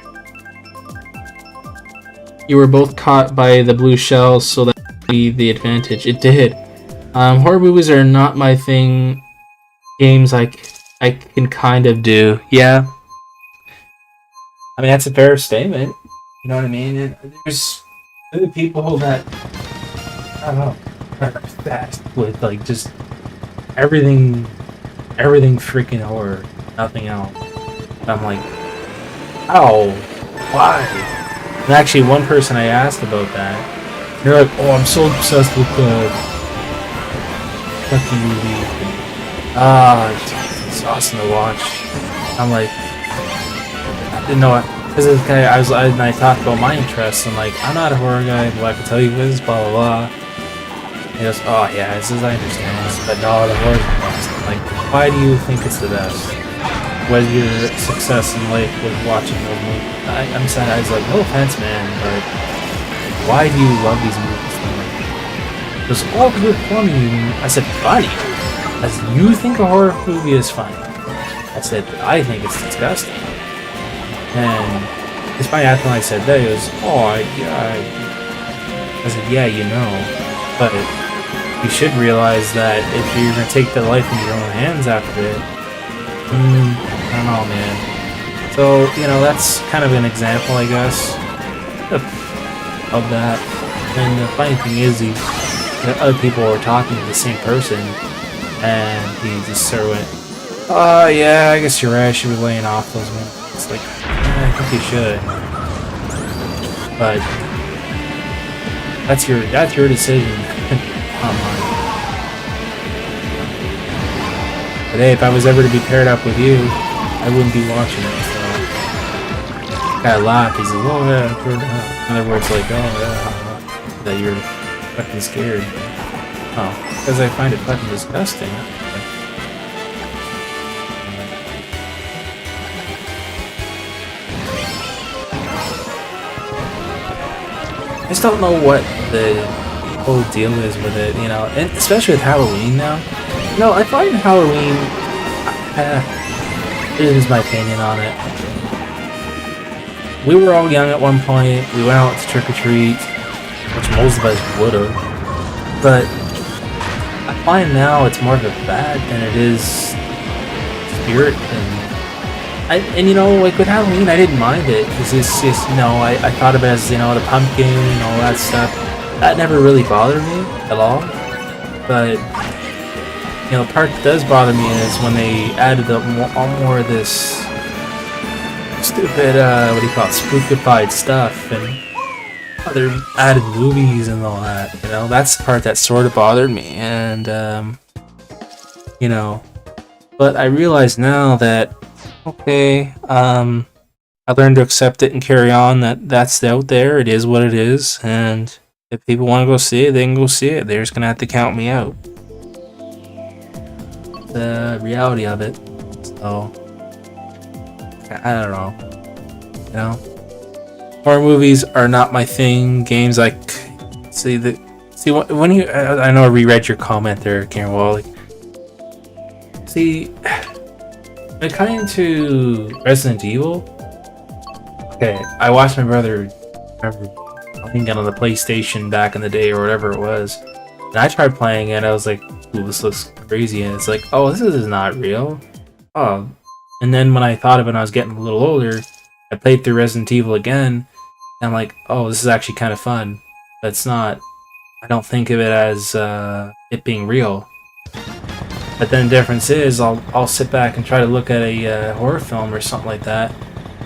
You were both caught by the blue shells, so that would be the advantage. It did. Horror movies are not my thing. Games I can kind of do. Yeah. I mean, that's a fair statement. You know what I mean? And there's other people that, I don't know, are obsessed with like just everything freaking horror, nothing else. And I'm like, how? Why? And actually, one person I asked about that, they're like, oh, I'm so obsessed with the fucking movie. It's awesome to watch. I'm like, I didn't know it. Because I talked about my interests, and like, I'm not a horror guy, but I can tell you this, blah blah blah. And he goes, oh yeah, I understand this, but no, the horror's the best. I'm like, why do you think it's the best? What is your success in life with watching those movies? I'm sad. I was like, no offense, man, but why do you love these movies? It was all good funny. I said, funny? As you think a horror movie is funny? I said, I think it's disgusting. And despite after I said that, he goes, oh, I said, yeah, you know, but you should realize that if you're going to take the life in your own hands after it, I don't know, man. So, you know, that's kind of an example, I guess, of that. And the funny thing is, other people were talking to the same person, and he just sort of went, oh, yeah, I guess you're right, I should be laying off those movies. It's like, I think you should, but that's your decision, not mine. But hey, if I was ever to be paired up with you, I wouldn't be watching it. So guy laughed. He says, "Oh yeah." In other words, like, "Oh yeah," that you're fucking scared. Oh, because I find it fucking disgusting. I just don't know what the whole deal is with it, you know, and especially with Halloween now. No, I find Halloween, this is my opinion on it. We were all young at one point, we went out to trick-or-treat, which most of us would've, but I find now it's more of a fad than it is spirit, and you know, like with Halloween, I didn't mind it, because it's just, you know, I thought of it as, you know, the pumpkin and all that stuff. That never really bothered me at all, but You know, the part that does bother me is when they added more of this stupid, what do you call it, spookified stuff, and other added movies and all that. You know, that's the part that sort of bothered me, and you know, but I realize now that okay, I learned to accept it and carry on. That's out there. It is what it is, and if people want to go see it, they can go see it. They're just gonna have to count me out. The reality of it. So I don't know. You know, horror movies are not my thing. Games like see when you I know I reread your comment there, Karen Wall. Like, see, when it comes to Resident Evil, okay, I watched my brother playing it on the PlayStation back in the day or whatever it was, and I tried playing it. I was like, ooh, this looks crazy, and it's like, oh, this is not real. Oh, and then when I thought of it and I was getting a little older, I played through Resident Evil again, and I'm like, oh, this is actually kind of fun. That's not, I don't think of it as it being real. But then the difference is, I'll sit back and try to look at a horror film or something like that.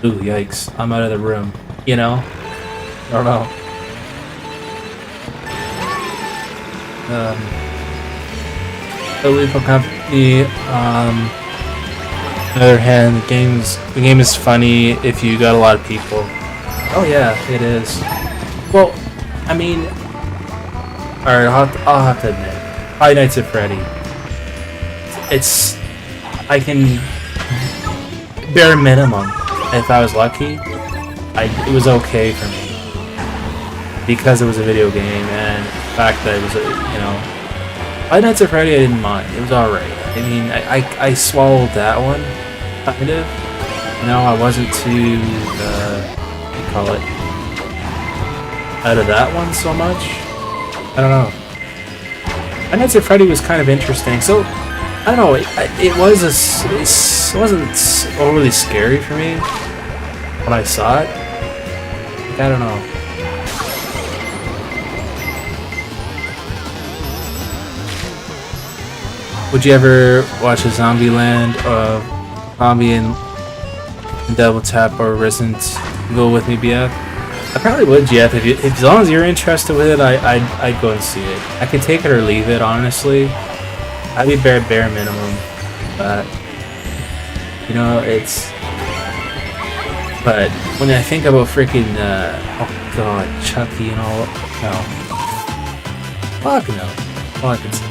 Ooh, yikes, I'm out of the room. You know? I don't know. The Lethal Company, on the other hand, the game is funny if you got a lot of people. Oh yeah, it is. Well, I mean, alright, I'll have to admit, Five Nights at Freddy. I can, bare minimum, if I was lucky, it was okay for me. Because it was a video game, and the fact that it was, you know, Five Nights at Freddy I didn't mind. It was alright. I mean, I swallowed that one, kind of. You know, I wasn't too, what do you call it, out of that one so much. I don't know. Five Nights at Freddy was kind of interesting, so I don't know. It wasn't overly scary for me when I saw it. Like, I don't know. Would you ever watch a Zombieland, Zombie and Double Tap, or Resident Evil with me, BF? I probably would, Jeff. If as long as you're interested with it, I'd go and see it. I could take it or leave it, honestly. I'd be bare minimum, but you know, it's. But when I think about freaking, oh god, Chucky and all, no, fuck no, all I can say.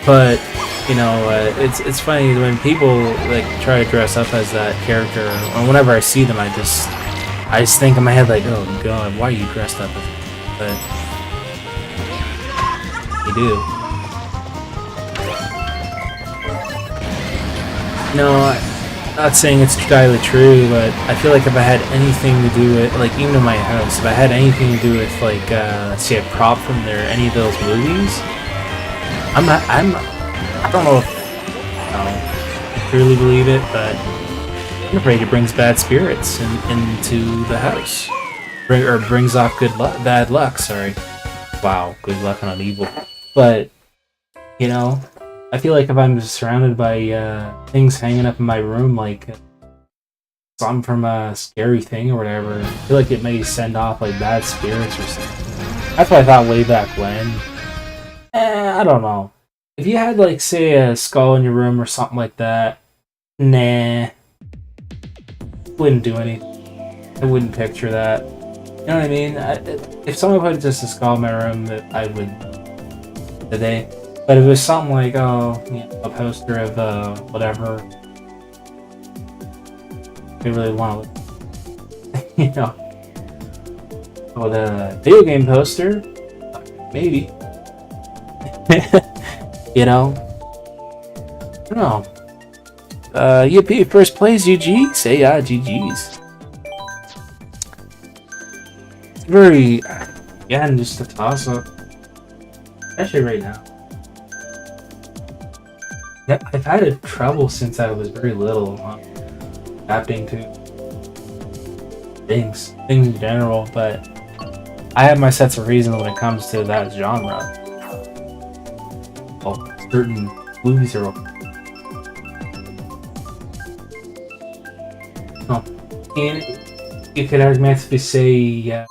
But you know, it's funny when people like try to dress up as that character, or whenever I see them, I just think in my head like, oh god, why are you dressed up as that? But you do. No, I'm not saying it's entirely true, but I feel like if I had anything to do with, like, even in my house, if I had anything to do with, like, let's say a prop from any of those movies, I don't know if, I truly believe it, but I'm afraid it brings bad spirits into the house. Or brings off bad luck, sorry. Wow, good luck on evil. But, you know, I feel like if I'm surrounded by things hanging up in my room, like something from a scary thing or whatever, I feel like it may send off like bad spirits or something. That's what I thought way back when. I don't know. If you had like, say, a skull in your room or something like that, nah, wouldn't do anything. I wouldn't picture that. You know what I mean? If someone put just a skull in my room, that I would today. But if it was something like, oh, you know, a poster of whatever, I really want to, you know, with a video game poster, maybe. You know, I don't know. Yippee, first place, GG. Say yeah, GG's. It's very, again, just a toss up. Especially right now. Yeah, I've had trouble since I was very little adapting to things in general, but I have my sets of reasons when it comes to that genre. Oh. certain movies are. Oh, and you could argumentatively say, yeah.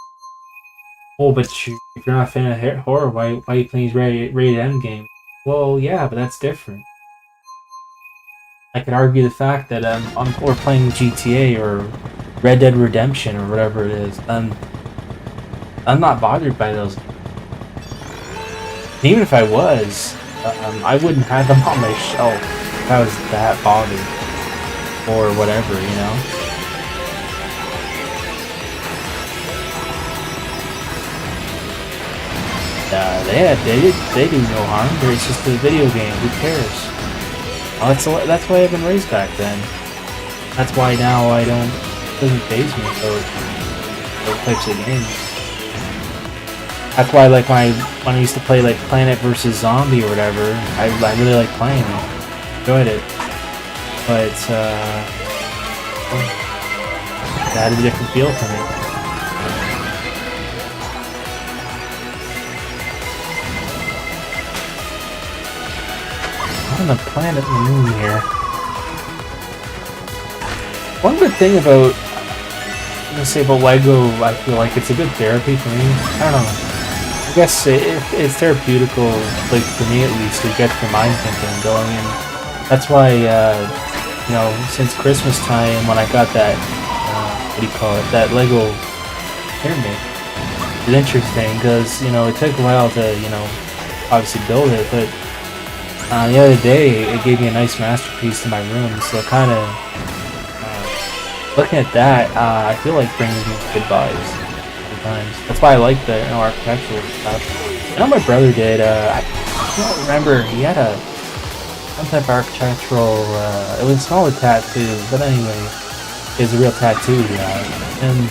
Oh, but if you're not a fan of horror, why are you playing these rated M games? Well, yeah, but that's different. I could argue the fact that we're playing GTA or Red Dead Redemption or whatever it is. I'm not bothered by those. And even if I was, I wouldn't have them on my shelf if I was that bothered or whatever, you know. They do no harm. It's just a video game. Who cares? That's why I've been raised back then. That's why now it doesn't faze me those types of games. That's why like when I used to play like Planet vs. Zombie or whatever, I really liked playing it. Enjoyed it. But it had a different feel for me. On the planet and the moon here. One good thing about Lego, I feel like it's a good therapy for me. I don't know. I guess it's therapeutical, like for me at least, to get your mind thinking going. And that's why, you know, since Christmas time when I got that, what do you call it, that Lego pyramid, it's interesting because, you know, it took a while to, you know, obviously build it, but the other day, it gave me a nice masterpiece in my room, so kind of looking at that, I feel like brings me good vibes sometimes. That's why I like the architectural stuff. I know my brother did. I don't remember. He had some type of architectural. It was a smaller tattoo, but anyway, it's a real tattoo. And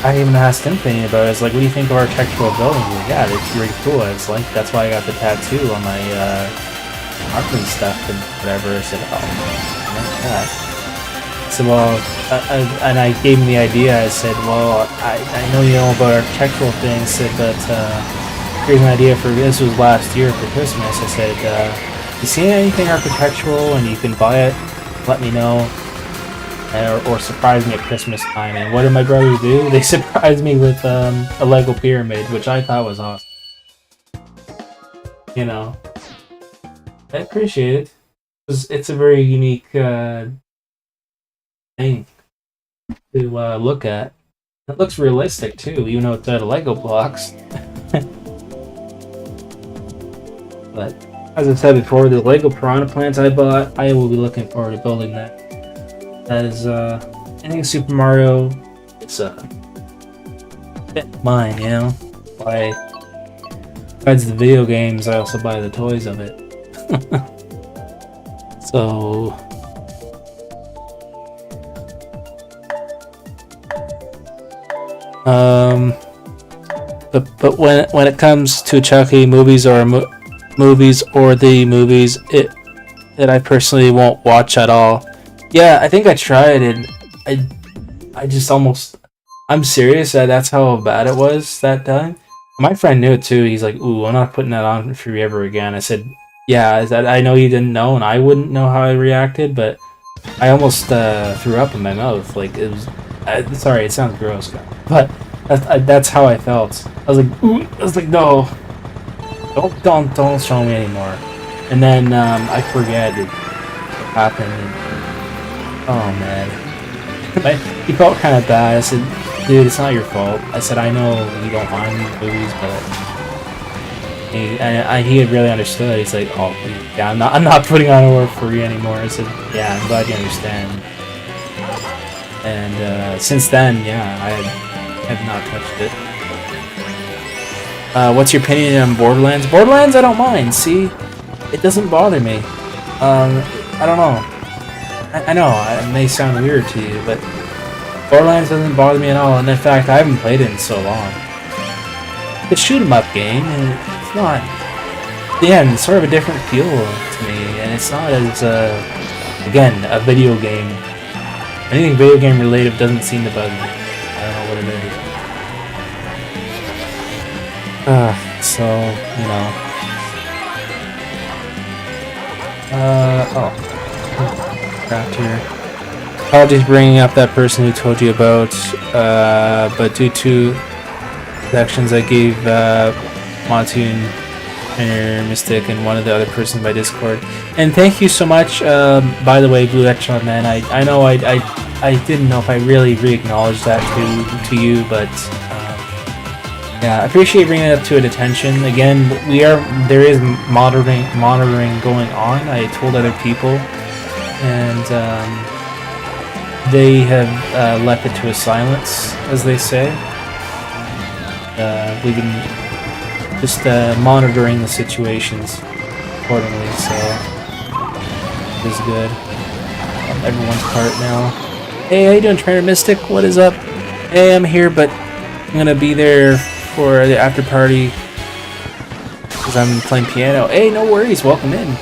I even asked him thinking about it. I was like, what do you think of architectural buildings? Like, yeah, it's really cool. It's like, that's why I got the tattoo on my art and stuff and whatever. I said, oh, I like that. So, well, and I gave him the idea. I said, well, I know you know about architectural things, but here's an idea for, this was last year for Christmas. I said, you see anything architectural and you can buy it, let me know. Or surprise me at Christmas time. And what did my brothers do? They surprised me with a Lego pyramid, which I thought was awesome. You know, I appreciate it. It's a very unique thing to look at. It looks realistic too, even though it's out of Lego blocks. But as I said before, the Lego piranha plants I bought, I will be looking forward to building that. That is, I think Super Mario, it's mine, you know? Besides the video games, I also buy the toys of it. So... But when it comes to Chucky movies or the movies that I personally won't watch at all. Yeah, I think I tried and I just almost, I'm serious, that's how bad it was that time. My friend knew it too. He's like, ooh, I'm not putting that on for you ever again. I said, yeah, I know you didn't know and I wouldn't know how I reacted, but I almost threw up in my mouth. Like, it was, sorry, it sounds gross, but that's how I felt. I was like, ooh, I was like, no, don't show me anymore. And then I forget it happened. And, oh man, he felt kind of bad. I said, dude, it's not your fault. I said, I know you don't mind movies, but he had really understood. He's like, oh yeah, I'm not putting on a work for you anymore. I said, yeah, I'm glad you understand. And since then, yeah, I have not touched it. What's your opinion on Borderlands? Borderlands, I don't mind. See, it doesn't bother me. I don't know. I know, it may sound weird to you, but Borderlands doesn't bother me at all, and in fact, I haven't played it in so long. It's a shoot-'em-up game, and it's not... Again, it's sort of a different feel to me, and it's not as, again, a video game. Anything video game related doesn't seem to bug me. I don't know what it is. So, you know... Oh. Crap here. Apologies for bringing up that person who told you about, but due to the actions I gave, Monsoon, Trainer, Mystic, and one of the other persons by Discord. And thank you so much, by the way, Blue Echelon Man. I know I didn't know if I really re-acknowledged that to you, but yeah, I appreciate bringing it up to attention. Again, there is monitoring going on. I told other people, and they have left it to a silence, as they say. We've been just monitoring the situations accordingly, so it is good. On everyone's part now. Hey, how you doing, Trainer Mystic? What is up? Hey, I'm here, but I'm gonna be there for the after party because I'm playing piano. Hey, no worries. Welcome in.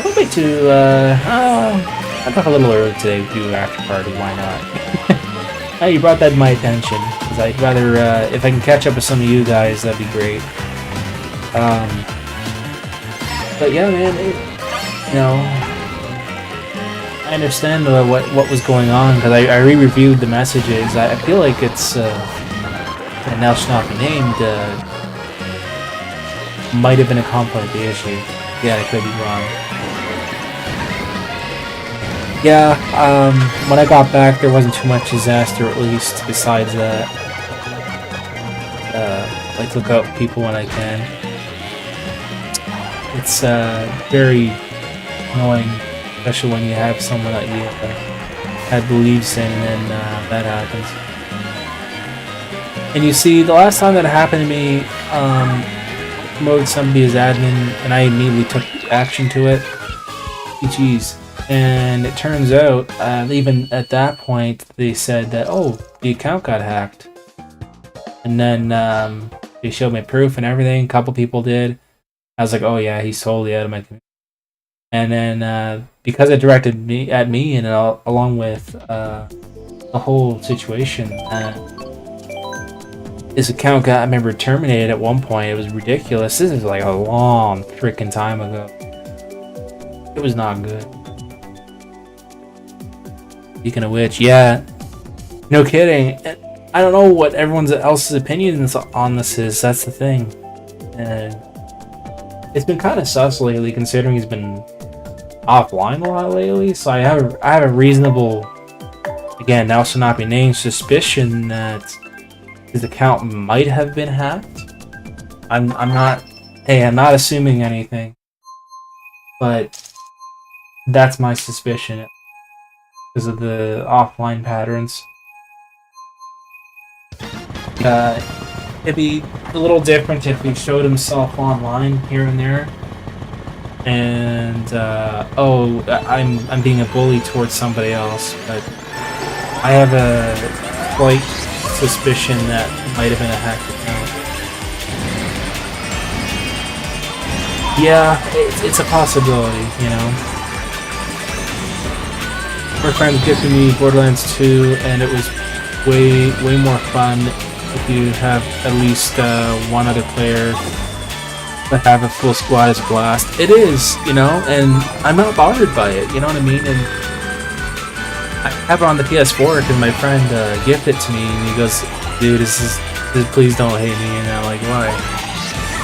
I'll wait to I thought a little early today to do after party. Why not? Oh, you brought that to my attention because I'd rather if I can catch up with some of you guys, that'd be great. But yeah, man, you know, I understand what was going on because I re-reviewed the messages. I feel like it's and now should not be named. Might have been a complaint issue. Yeah, I could be wrong. Yeah, when I got back, there wasn't too much disaster, at least, besides that. I like to look out for people when I can. It's very annoying, especially when you have someone that you had beliefs in, and then that happens. And you see, the last time that happened to me, promoted somebody as admin, and I immediately took action to it. Jeez. And it turns out, even at that point, they said that, oh, the account got hacked. And then they showed me proof and everything. A couple people did. I was like, oh yeah, he's totally out of my community. And then because it directed me at me, and along with the whole situation, this account got, I remember, terminated at one point. It was ridiculous. This is like a long freaking time ago. It was not good. Speaking of which, yeah, no kidding. I don't know what everyone else's opinions on this is. That's the thing. And it's been kind of sus lately, considering he's been offline a lot lately. So I have a reasonable, again, now should not be named, suspicion that his account might have been hacked. I'm not assuming anything, but that's my suspicion because of the offline patterns. It'd be a little different if he showed himself online here and there, and oh, I'm being a bully towards somebody else, but I have a slight suspicion that it might have been a hacked account. Yeah, it's a possibility, you know. My friends gifted me Borderlands 2, and it was way more fun if you have at least one other player that have a full squad as a blast. It is, you know, and I'm not bothered by it, you know what I mean? And I have it on the PS4 because my friend gifted it to me, and he goes, dude, this is please don't hate me. And I'm like, why?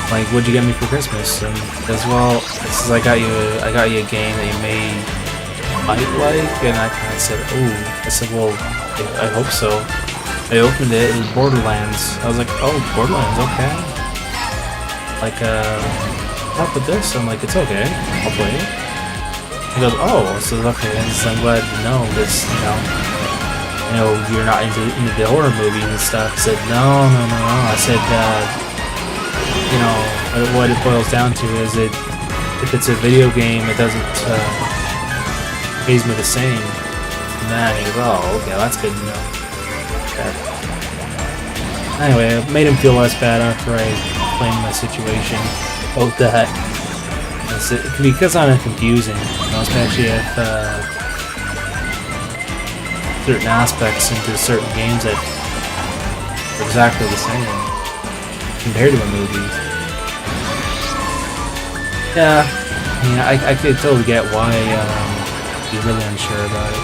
Like, what'd you get me for Christmas? And he goes, well, this is, I got you a game that you might like. And I kind of said, ooh. I said, well, I hope so. I opened it, it was Borderlands. I was like, oh, Borderlands, okay. Like, help with this? I'm like, it's okay, I'll play it. He goes, oh, so okay, and so I'm glad to know this, you know, you're not into the horror movies and stuff. I said, no. I said, you know, what it boils down to is if it's a video game, it doesn't phase me the same. And then he goes, oh, okay, that's good to know. Okay. Anyway, it made him feel less bad after I explained my situation about that. Because I'm confusing, you know, especially if certain aspects into certain games that are exactly the same compared to a movie. Yeah, Yeah, I could totally get why he's really unsure about it.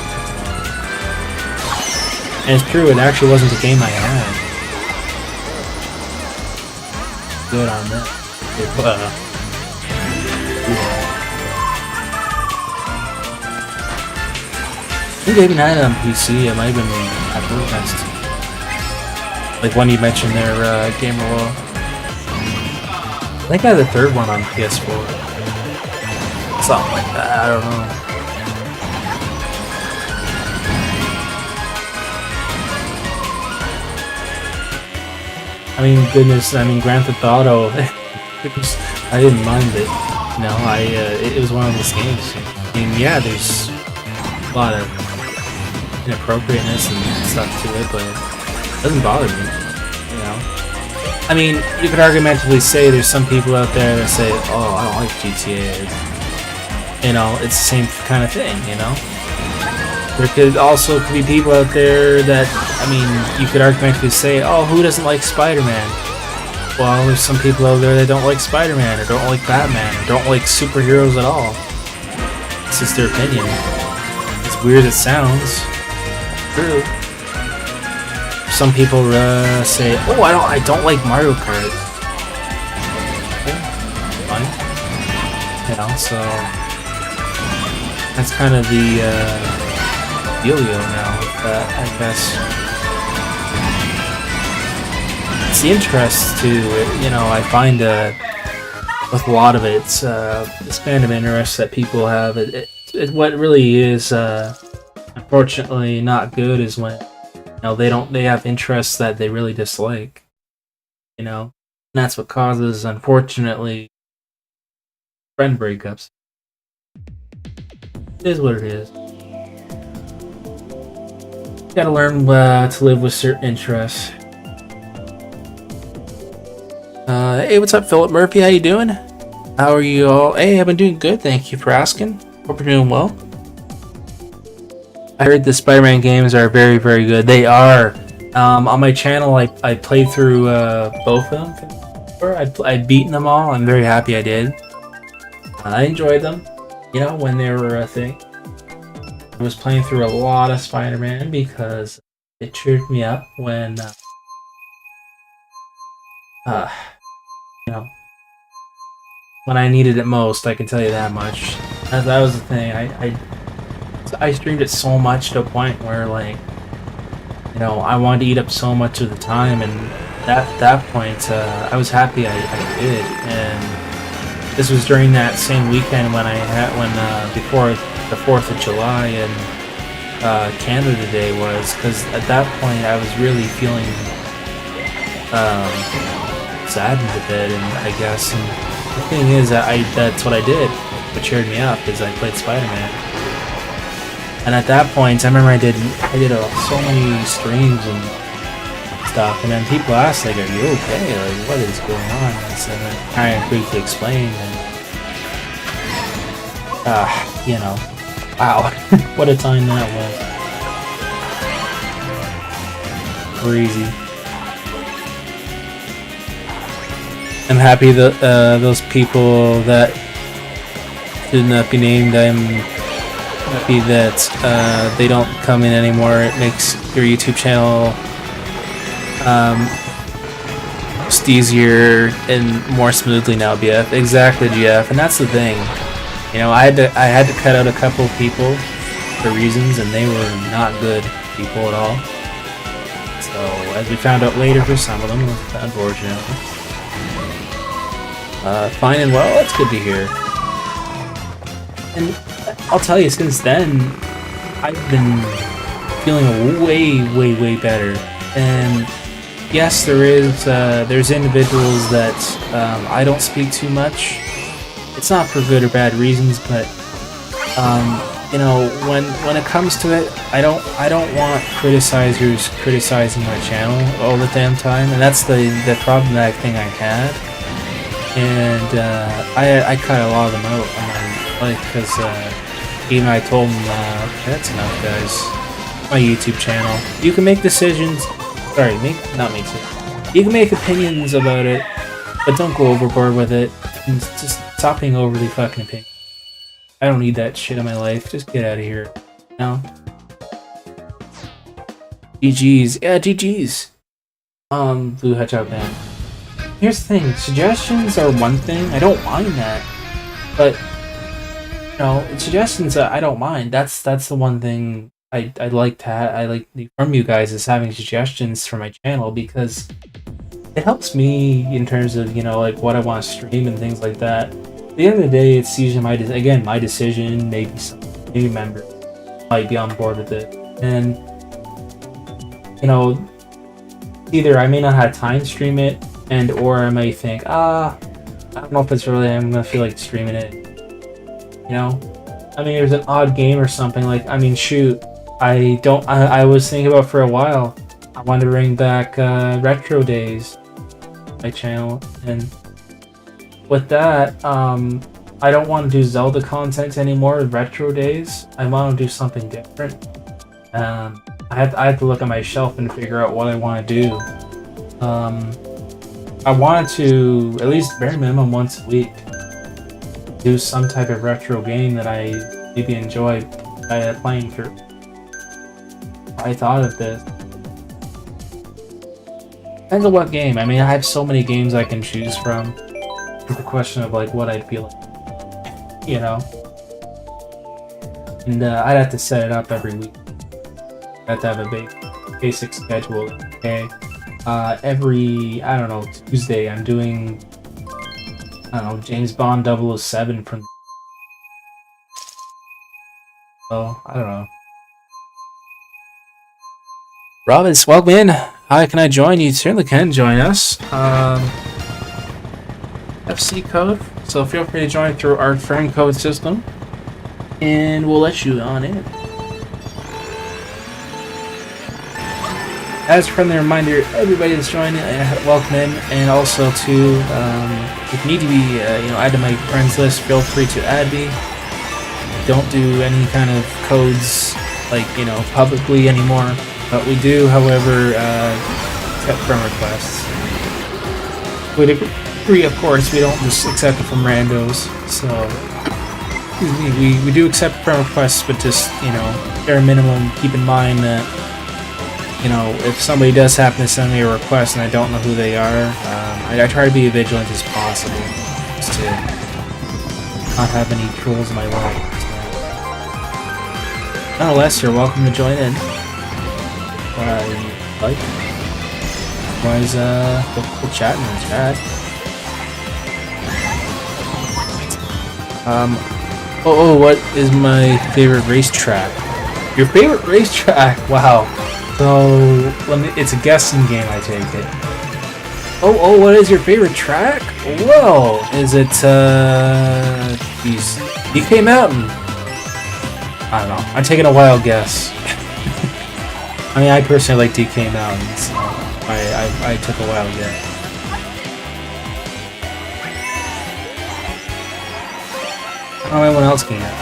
And it's true, it actually wasn't the game I had. Good on that. I think I even had it on PC, it might have been at Best. Like when you mentioned their Gamer Wall. I think I had the third one on PS4. Something like that, I don't know. I mean, goodness, I mean, Grand Theft Auto, I didn't mind it. You know, it was one of those games. I mean, yeah, there's a lot of inappropriateness and stuff to it, but it doesn't bother me, you know? I mean, you could argumentatively say there's some people out there that say, oh, I don't like GTA. You know, it's the same kind of thing, you know? There could also be people out there that, I mean, you could argumentatively say, oh, who doesn't like Spider-Man? Well, there's some people out there that don't like Spider-Man, or don't like Batman, or don't like superheroes at all. It's just their opinion. As weird as it sounds, true. Some people say, oh, I don't like Mario Kart. Okay, fine. You know, so that's kind of the dealio now with that, I guess. It's the interest too, you know, I find with a lot of it, it's this kind of interest that people have. What really is unfortunately not good is when, you know, they have interests that they really dislike, you know, and that's what causes, unfortunately, friend breakups. It is what it is. You gotta learn to live with certain interests. Hey, what's up, Philip Murphy? How you doing? How are you all? Hey, I've been doing good. Thank you for asking. Hope you're doing well. I heard the Spider-Man games are very, very good. They are. On my channel, I played through both of them. I'd beaten them all. I'm very happy I did. I enjoyed them, you know, when they were a thing. I was playing through a lot of Spider-Man because it cheered me up when, you know, when I needed it most. I can tell you that much. That was the thing. I streamed it so much to a point where, like, you know, I wanted to eat up so much of the time, and at that point, I was happy I did. And this was during that same weekend when before the 4th of July and Canada Day was, because at that point I was really feeling saddened a bit, and I guess, and the thing is that that's what I did. What cheered me up is I played Spider-Man. And at that point, I remember I did so many streams and stuff, and then people asked, like, are you okay? Like, what is going on? And so I briefly explained, and you know, wow, what a time that was. Crazy. I'm happy that those people that should not be named, I'm happy that they don't come in anymore. It makes your YouTube channel just easier and more smoothly now, BF. Exactly, GF, and that's the thing. You know, I had to cut out a couple of people for reasons, and they were not good people at all. So, as we found out later for some of them, unfortunately. Fine and well, that's good to hear. And I'll tell you, since then, I've been feeling way better. And yes, there's individuals that I don't speak too much. It's not for good or bad reasons, but you know, when it comes to it, I don't want criticizers criticizing my channel all the damn time, and that's the problematic thing I had. And I cut a lot of them out, because even I told them, that's enough, guys. My YouTube channel. You can make decisions. Sorry, you can make opinions about it, but don't go overboard with it. And just stop being overly fucking opinionated. I don't need that shit in my life. Just get out of here. No. GG's. Yeah, GG's. Blue Hedgehog Man. Here's the thing. Suggestions are one thing. I don't mind that. But, you know, suggestions I don't mind. That's the one thing I'd like to have. I like from you guys is having suggestions for my channel, because it helps me in terms of, you know, like what I want to stream and things like that. At the end of the day, it's usually my decision. Maybe some new members might be on board with it, and you know, either I may not have time to stream it, and or I may think, I don't know if it's really I'm gonna feel like streaming it. You know, I mean, there's an odd game or something like. I mean, shoot, I was thinking about for a while. I wanted to bring back retro days, my channel, and with that, I don't want to do Zelda content anymore with retro days. I want to do something different. I have to look at my shelf and figure out what I want to do. I wanted to, at least bare minimum once a week, do some type of retro game that I maybe enjoy playing through. I thought of this. Depends on what game. I mean, I have so many games I can choose from. It's a question of like what I'd feel like, you know. And I'd have to set it up every week. I'd have to have a basic schedule. Okay, every I don't know Tuesday I'm doing James Bond 007 from. So I don't know. Robins, welcome in. Hi, can I join you? Certainly can join us. FC code, so feel free to join through our friend code system, and we'll let you on in. As a friendly reminder, everybody that's joining, welcome in, and also to, if you need to be, add to my friends list, feel free to add me. Don't do any kind of codes, like, publicly anymore, but we do, however, accept friend requests. We'd agree, of course, we don't just accept it from randos, so we do accept friend requests, but just, bare minimum, keep in mind that, if somebody does happen to send me a request and I don't know who they are, I try to be as vigilant as possible, just to not have any trolls in my life. So. Nonetheless, you're welcome to join in. Like. Otherwise, we'll chat in the chat. What is my favorite racetrack? Your favorite racetrack? Wow. So, it's a guessing game, I take it. What is your favorite track? Well, is it, DK Mountain? I don't know. I'm taking a wild guess. I mean, I personally like DK Mountain, so I took a wild guess. I don't know anyone else can get.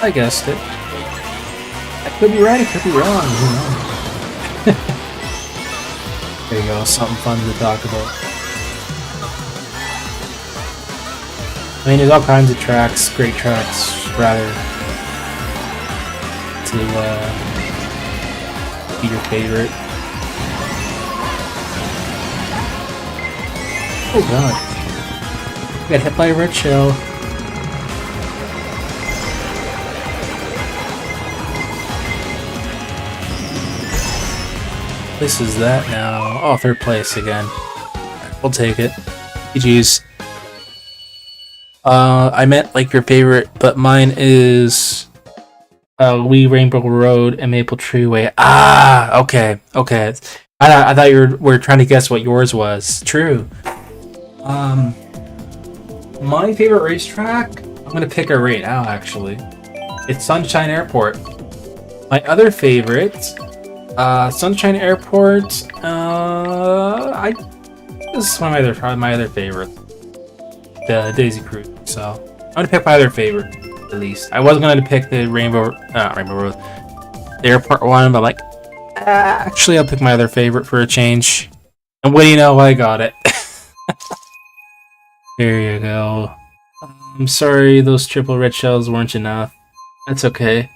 I guessed it. I could be right, I could be wrong, who knows? There you go, something fun to talk about. I mean, there's all kinds of tracks, great tracks, rather, to be your favorite. Oh god. Got hit by a red shell. This is that now. Oh, third place again. We'll take it. GG's. I meant like your favorite, but mine is Wii Rainbow Road and Maple Tree Way. Ah, okay. I thought you were trying to guess what yours was. True. My favorite racetrack, I'm gonna pick it right now. Actually, it's Sunshine Airport. My other favorite. Sunshine Airport. This is one of my other favorites. The Daisy Cruise. So I'm gonna pick my other favorite, at least. I wasn't gonna pick the Rainbow Road, the airport one, but I'm like, actually, I'll pick my other favorite for a change. And what do you know? I got it. There you go. I'm sorry those triple red shells weren't enough. That's okay.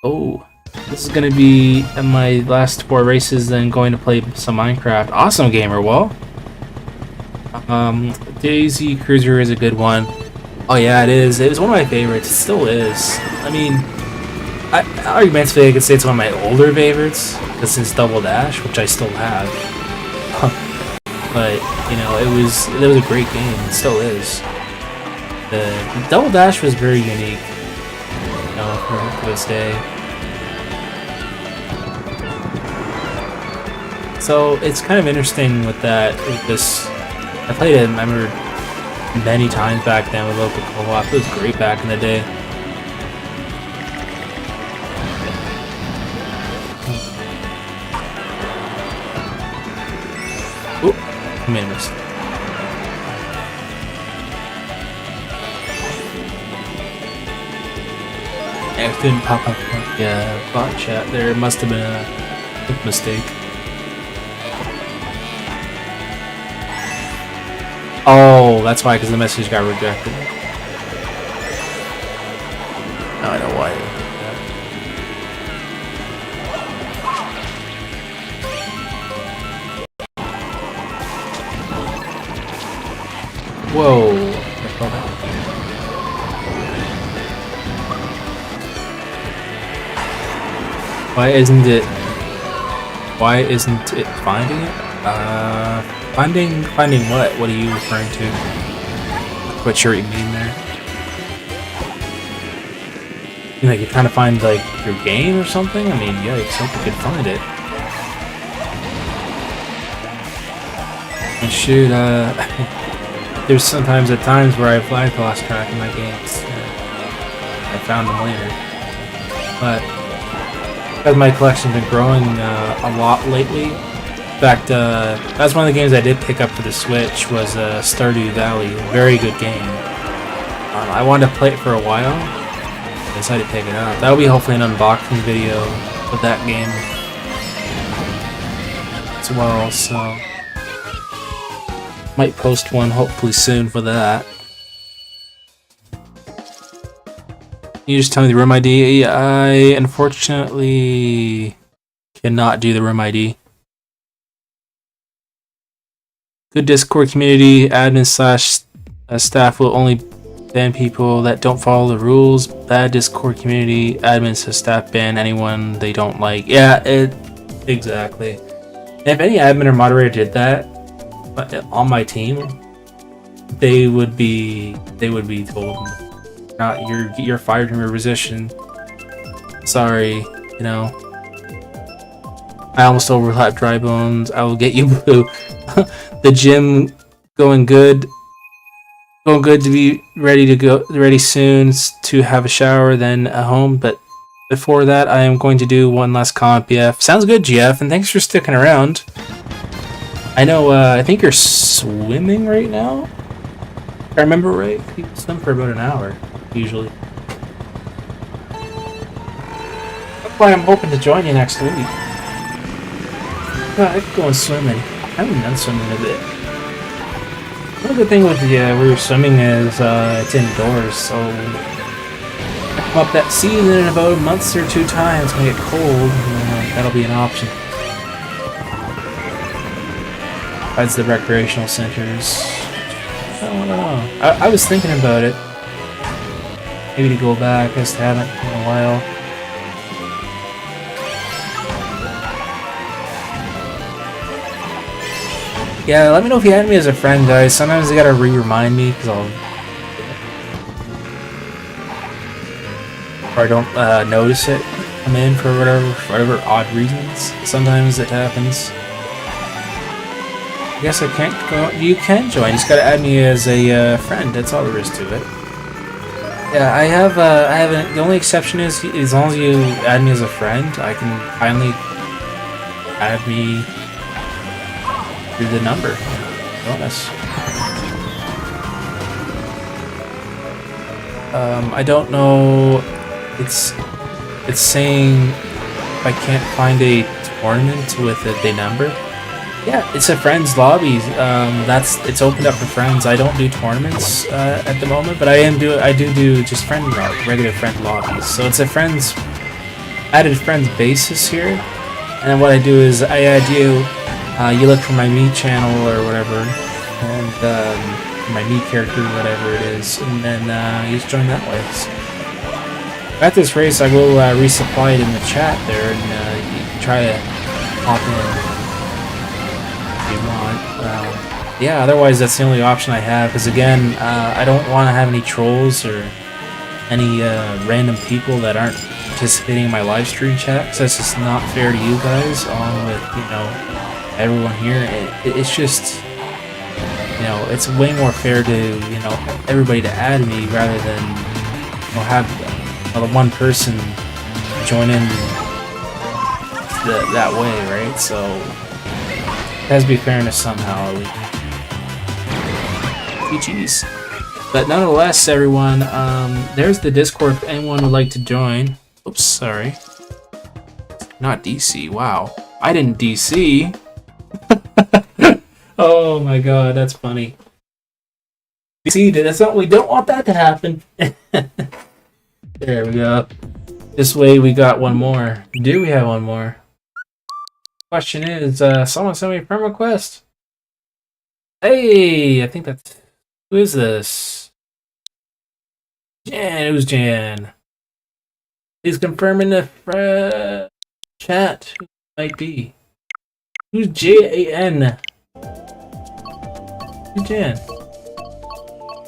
Oh, this is gonna be my last 4 races, then going to play some Minecraft. Awesome, gamer. Well, Daisy Cruiser is a good one. Oh yeah, it is. It was one of my favorites. It still is. I mean, argumentatively, I could say it's one of my older favorites, since Double Dash, which I still have. But you know, it was a great game. It still is. The Double Dash was very unique, you know, for this day. So it's kind of interesting with that. With this, I played it. I remember many times back then with local co-op. It was great back in the day. Oop, I made a mistake. It didn't pop up like bot chat. There must have been a mistake. Oh, that's why, because the message got rejected. Now I know why. Whoa. Why isn't it finding it? Finding what? What are you referring to? What sure you mean there? You know, you're trying to find like your game or something? I mean, yikes, hope you could find it. And shoot, there's sometimes at times where I've lost track of my games. I found them later. But because my collection's been growing a lot lately. In fact, that's one of the games I did pick up for the Switch was Stardew Valley. Very good game. I wanted to play it for a while. I decided to pick it up. That'll be hopefully an unboxing video of that game as well. So might post one hopefully soon for that. Can you just tell me the room ID? I unfortunately cannot do the room ID. Good Discord community, admin / staff will only ban people that don't follow the rules. Bad Discord community, admins / staff ban anyone they don't like. Yeah, exactly. If any admin or moderator did that on my team, they would be told, you're fired from your position. Sorry, you know. I almost overlapped Dry Bones. I will get you, Blue. The gym going good to be ready soon to have a shower, then a home. But before that, I am going to do one last comment, BF. Sounds good, GF, and thanks for sticking around. I know. I think you're swimming right now. If I remember right, you swim for about an hour usually. That's why I'm hoping to join you next week. I could go and swimming. I haven't done swimming in a bit. One good thing with where you're swimming is it's indoors, so I come up that season in about a month or 2 times. It's gonna get cold, and that'll be an option. Besides the recreational centers, I don't know. I was thinking about it. Maybe to go back. I just haven't in a while. Yeah, let me know if you add me as a friend, guys. Sometimes I gotta remind me because I don't notice it come in for whatever odd reasons. Sometimes it happens. I guess I can't go. You can join. You just gotta add me as a friend. That's all there is to it. Yeah, I haven't. The only exception is as long as you add me as a friend, I can finally add me through the number. Bonus. I don't know. It's saying I can't find a tournament with the number. Yeah, it's a friends lobby. It's opened up for friends. I don't do tournaments at the moment, but I do just regular friend lobbies. So it's a added friends basis here, and what I do is I add you. You look for my me channel or whatever, and my me character, whatever it is, and then you just join that way. So at this race, I will resupply it in the chat there, and you can try to hop in. You want. Yeah, otherwise that's the only option I have, because again, I don't want to have any trolls or any random people that aren't participating in my live stream chat, because that's just not fair to you guys, along with, everyone here. It's just, it's way more fair to, everybody to add me rather than, have the one person join in that way, right? So it has to be fairness somehow. GG's. But nonetheless, everyone, there's the Discord if anyone would like to join. Oops, sorry. Not DC, wow. I didn't DC. Oh my god, that's funny. DC, we don't want that to happen. There we go. This way we got one more. Do we have one more? Question is, someone sent me a friend request. Hey, I think that's... Who is this? Jan, who's Jan? Please confirm in the chat who it might be. Who's Jan? Who's Jan?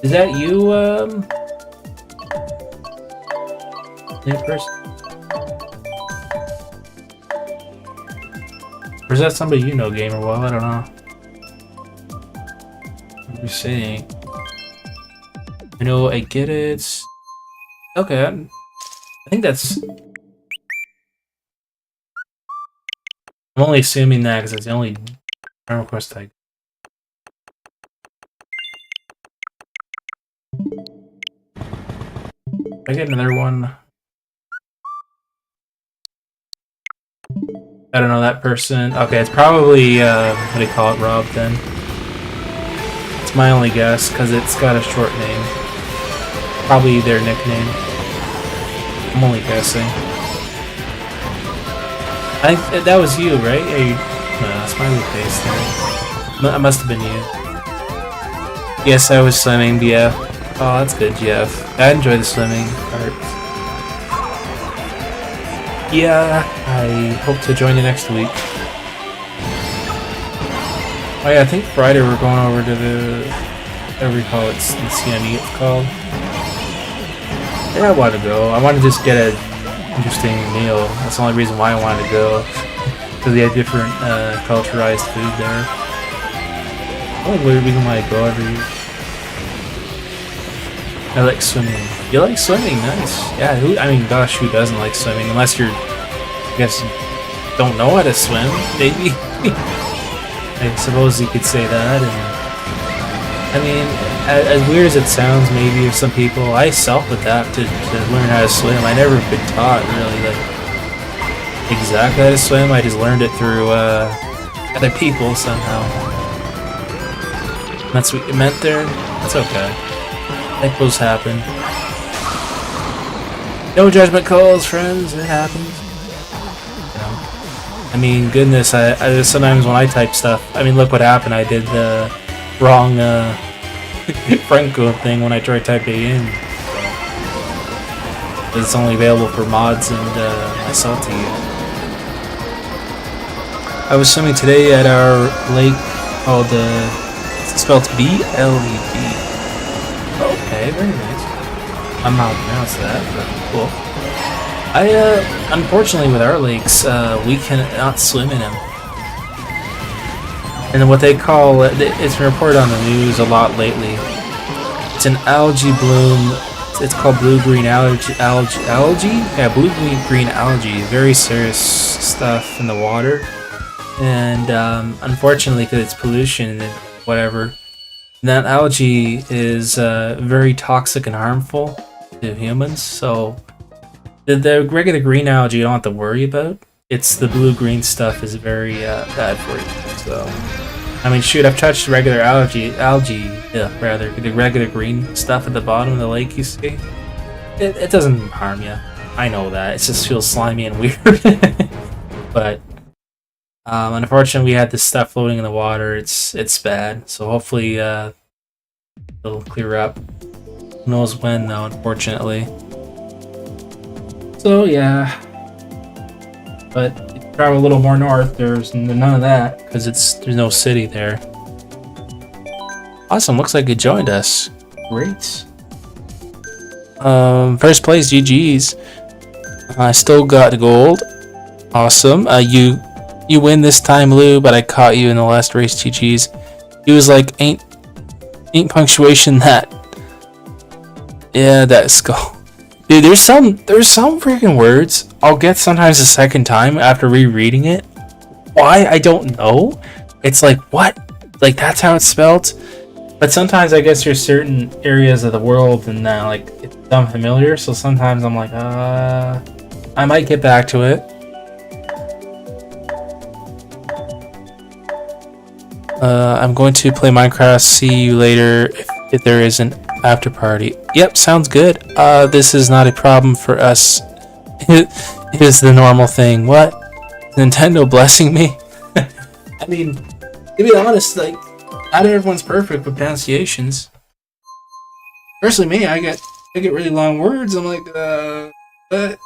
Is that you, in person? Or is that somebody you know, Gamer? Well, I don't know. What are you saying? I know, I get it. Okay, I think that's... I'm only assuming that because it's the only request I... I get another one. I don't know that person. Okay, it's probably, what do you call it, Rob, then? It's my only guess, because it's got a short name. Probably their nickname. I'm only guessing. I think that was you, right? Smiley face there. That must have been you. Yes, I was swimming, BF. Oh, that's good, Jeff. I enjoy the swimming part. Yeah, I hope to join you next week. Oh yeah, I think Friday we're going over to the... whatever you call it, the CME it's called. Yeah, I want to go. I want to just get an interesting meal. That's the only reason why I wanted to go. Because they have different culturized food there. Oh, weird reason why I go every year. I like swimming. You like swimming? Nice. Yeah, gosh, who doesn't like swimming? Unless you're, I guess, don't know how to swim, maybe. I suppose you could say that. And I mean, as weird as it sounds, maybe of some people, I self adapt to learn how to swim. I never been taught really exactly how to swim. I just learned it through other people somehow. That's what you meant there. That's okay. Typos happen. No judgment calls, friends. It happens. I mean, goodness, I sometimes when I type stuff, I mean, look what happened. I did the wrong Franco thing when I tried typing it in. It's only available for mods and myself to use. I was swimming today at our lake called, it's spelled B-L-E-B. Okay, very nice. I'm not pronounce that, but cool. Unfortunately with our lakes, we cannot swim in them. And what they call, it's been reported on the news a lot lately. It's an algae bloom. It's called blue-green algae? Yeah, blue-green algae. Very serious stuff in the water. And unfortunately, because it's pollution and whatever, that algae is very toxic and harmful to humans. So the regular green algae you don't have to worry about. it's the blue-green stuff is very bad for you. So, I mean, shoot, I've touched regular the regular green stuff at the bottom of the lake. You see, it doesn't harm you. I know that. It just feels slimy and weird. But unfortunately, we had this stuff floating in the water. It's bad. So hopefully, it'll clear up. Who knows when, though? Unfortunately. So yeah. But if you travel a little more north, there's none of that because there's no city there. Awesome. Looks like you joined us. Great. First place, GG's. I still got gold. Awesome. You win this time, Lou, but I caught you in the last race, GG's. He was like, ain't punctuation that. Yeah, that skull. Dude, there's some freaking words I'll get sometimes a second time after rereading it. Why? I don't know. It's like, what? Like, that's how it's spelled? But sometimes I guess there's certain areas of the world and like it's unfamiliar, so sometimes I'm like, I might get back to it. I'm going to play Minecraft. See you later if there is an after party. Yep, sounds good. This is not a problem for us. It is the normal thing. What? Nintendo blessing me? I mean, to be honest, like, not everyone's perfect with pronunciations. Personally, me, I get really long words. I'm like, but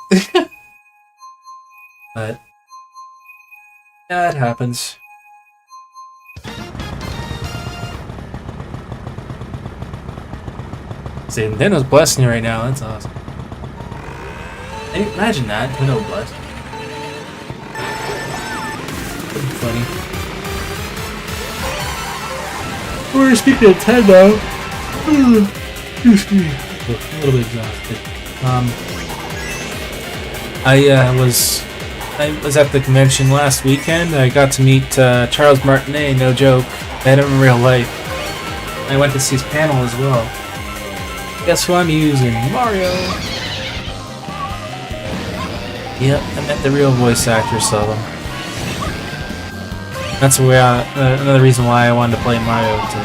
but yeah, it happens. See, Nintendo's blessing you right now. That's awesome. Hey, imagine that. Nintendo blessed. That'd be funny. We're speaking of Nintendo. Excuse me. A little bit exhausted. I was at the convention last weekend. I got to meet Charles Martinet. No joke. I met him in real life. I went to see his panel as well. Guess who I'm using? Mario! Yep, I met the real voice actress of him. That's another reason why I wanted to play Mario too.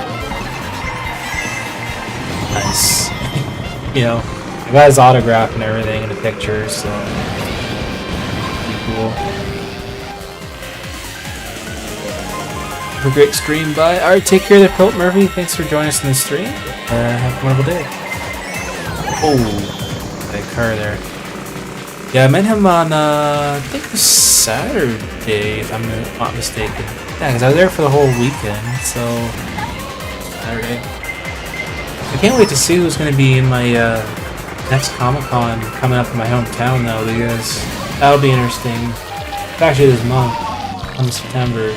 Nice. You know, I got his autograph and everything in the picture, so pretty cool. Have a great stream, bye. Alright, take care there, Pilt Murphy. Thanks for joining us in the stream. Have a wonderful day. Oh, that car there. Yeah, I met him on, I think it was Saturday, if I'm not mistaken. Yeah, because I was there for the whole weekend, so Saturday. I can't wait to see who's going to be in my next Comic-Con coming up in my hometown, though, because that'll be interesting. It's actually this month, in September,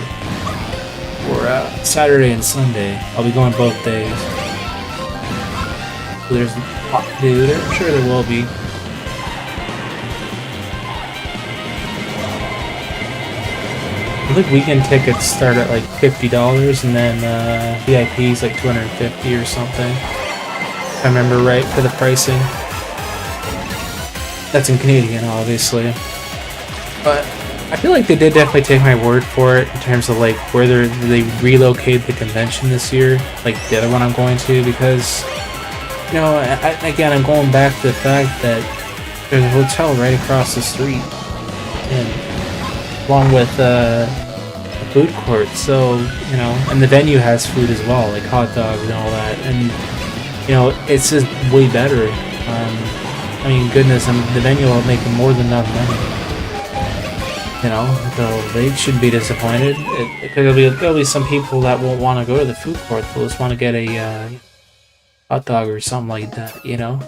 for Saturday and Sunday. I'll be going both days. So there's a lot to do there. I'm sure there will be. I think weekend tickets start at like $50 and then VIP's like $250 or something. If I remember right for the pricing. That's in Canadian, obviously. But I feel like they did definitely take my word for it in terms of like where they relocated the convention this year, like the other one I'm going to, because you know, again, I'm going back to the fact that there's a hotel right across the street, and along with a food court, so, you know, and the venue has food as well, like hot dogs and all that, and, you know, it's just way better. I mean, goodness, the venue will make more than enough money, you know, so they shouldn't be disappointed. There'll be some people that won't want to go to the food court, they'll just want to get a hot dog or something like that, you know.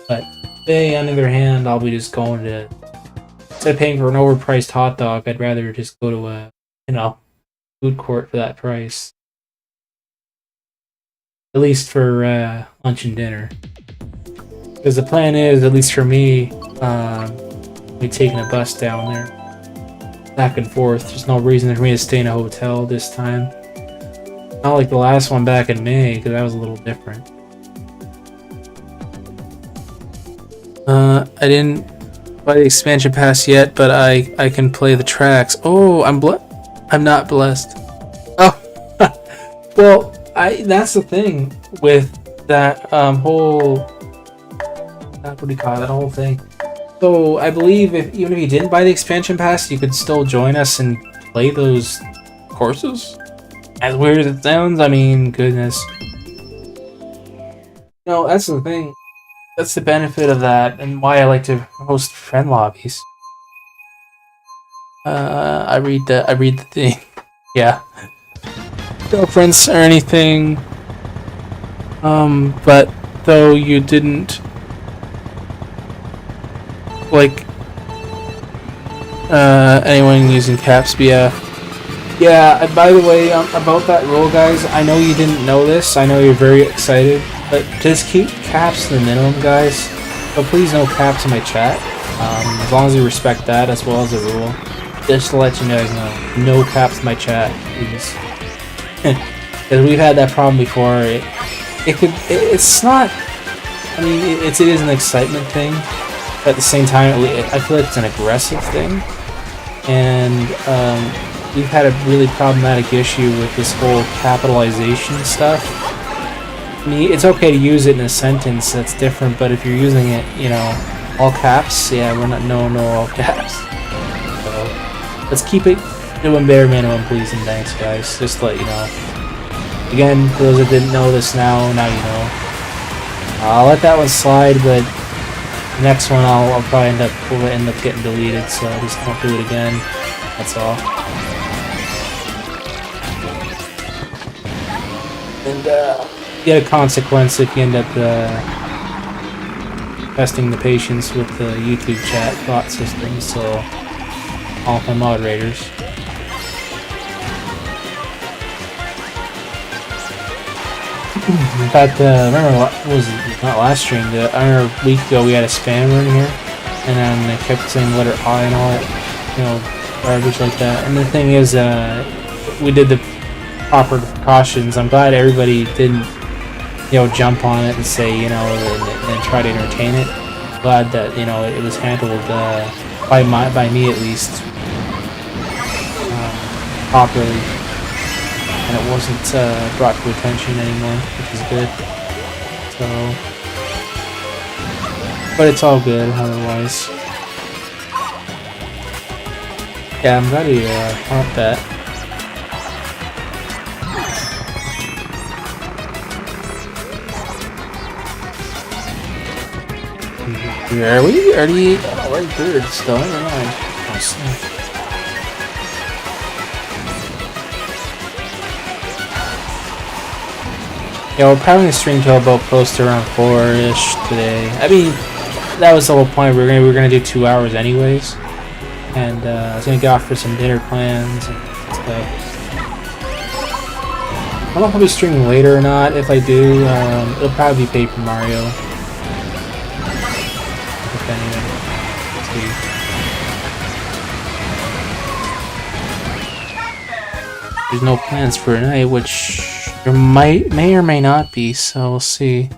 But they, on the other hand, I'll be just going to, instead of paying for an overpriced hot dog, I'd rather just go to a, you know, food court for that price. At least for lunch and dinner. Because the plan is, at least for me, be taking a bus down there, back and forth. There's no reason for me to stay in a hotel this time. Not like the last one back in May, because that was a little different. I didn't buy the expansion pass yet, but I can play the tracks. Oh, I'm not blessed. Oh, well, that's the thing with that whole what do you call it? That whole thing. So I believe even if you didn't buy the expansion pass, you could still join us and play those courses. As weird as it sounds, I mean, goodness. No, that's the thing. That's the benefit of that, and why I like to host friend lobbies. I read the thing. Yeah. No friends or anything. But though you didn't like anyone using caps, yeah, by the way, about that rule, guys, I know you didn't know this, I know you're very excited, but just keep caps to the minimum, guys. So please no caps in my chat, as long as you respect that as well as the rule. Just to let you guys know, no caps in my chat, please. Because we've had that problem before. It's not, I mean, it is an excitement thing, but at the same time, I feel like it's an aggressive thing, and we've had a really problematic issue with this whole capitalization stuff. I mean, it's okay to use it in a sentence, that's different, but if you're using it, you know, all caps, yeah, we're not, no all caps. So, let's keep it to a bare minimum, please, and thanks, guys, just to let you know. Again, for those that didn't know this now you know. I'll let that one slide, but the next one I'll probably end up getting deleted, so just don't do it again. That's all. And you get a consequence if you end up testing the patience with the YouTube chat bot system, so all my moderators. In fact, remember what was it, not last stream, I remember a week ago we had a spam run here, and then they kept saying letter I and all that, you know, garbage like that. And the thing is, we did the proper precautions. I'm glad everybody didn't, you know, jump on it and say, you know, and try to entertain it. Glad that, you know, it was handled by me at least properly. And it wasn't brought to attention anymore, which is good. So, but it's all good otherwise. Yeah, I'm glad you caught that. Are we already? Oh, we're good still. Never mind. Oh, snap. Yeah, we're probably gonna stream till about close to around 4-ish today. I mean, that was the whole point. We were gonna do 2 hours anyways, and I was gonna get off for some dinner plans and stuff. I don't know if I'll be streaming later or not. If I do, it'll probably be Paper Mario. If anything, let's see. There's no plans for tonight, which there may or may not be, so we'll see.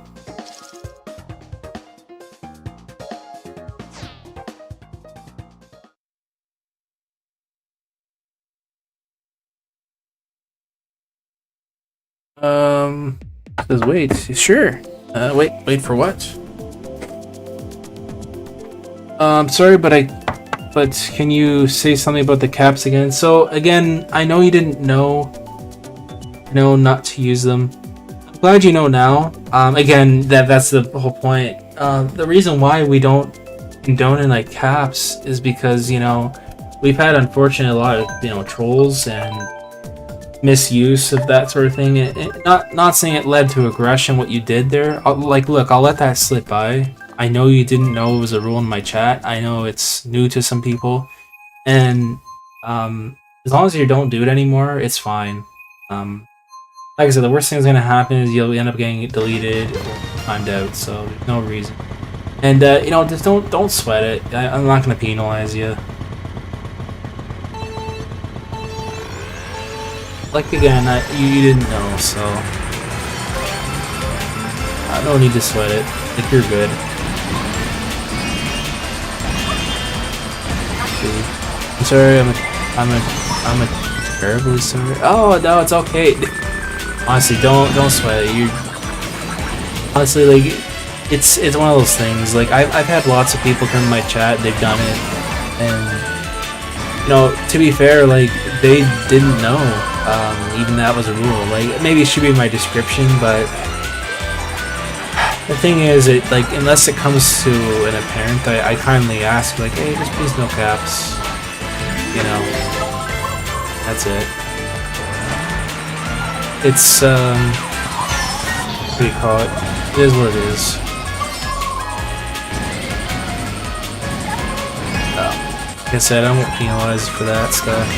Says wait, sure. Wait for what? Sorry, but can you say something about the caps again? So again, I know you didn't know not to use them. I'm glad you know now. Again, that's the whole point. The reason why we don't condone in like caps is because, you know, we've had unfortunately a lot of, you know, trolls and misuse of that sort of thing. Not saying it led to aggression what you did there. Look, I'll let that slip by. I know you didn't know it was a rule in my chat. I know it's new to some people, and as long as you don't do it anymore, it's fine. Like I said, the worst thing that's gonna happen is you'll end up getting it deleted or timed out, so there's no reason. And you know, just don't sweat it. I'm not gonna penalize you. Like again, you didn't know, so no need to sweat it. Like you're good. dude. I'm sorry. I'm a terribly sorry. Oh no, it's okay. Honestly, don't sweat it. You honestly like it's one of those things. Like I've had lots of people come to my chat. They've done it, and you know, to be fair, like they didn't know even that was a rule. Like maybe it should be in my description, but the thing is, it like unless it comes to an apparent, I kindly ask like, hey, just please no caps. You know, that's it. It's what do you call it? It is what it is. Like I said, I won't penalize for that stuff.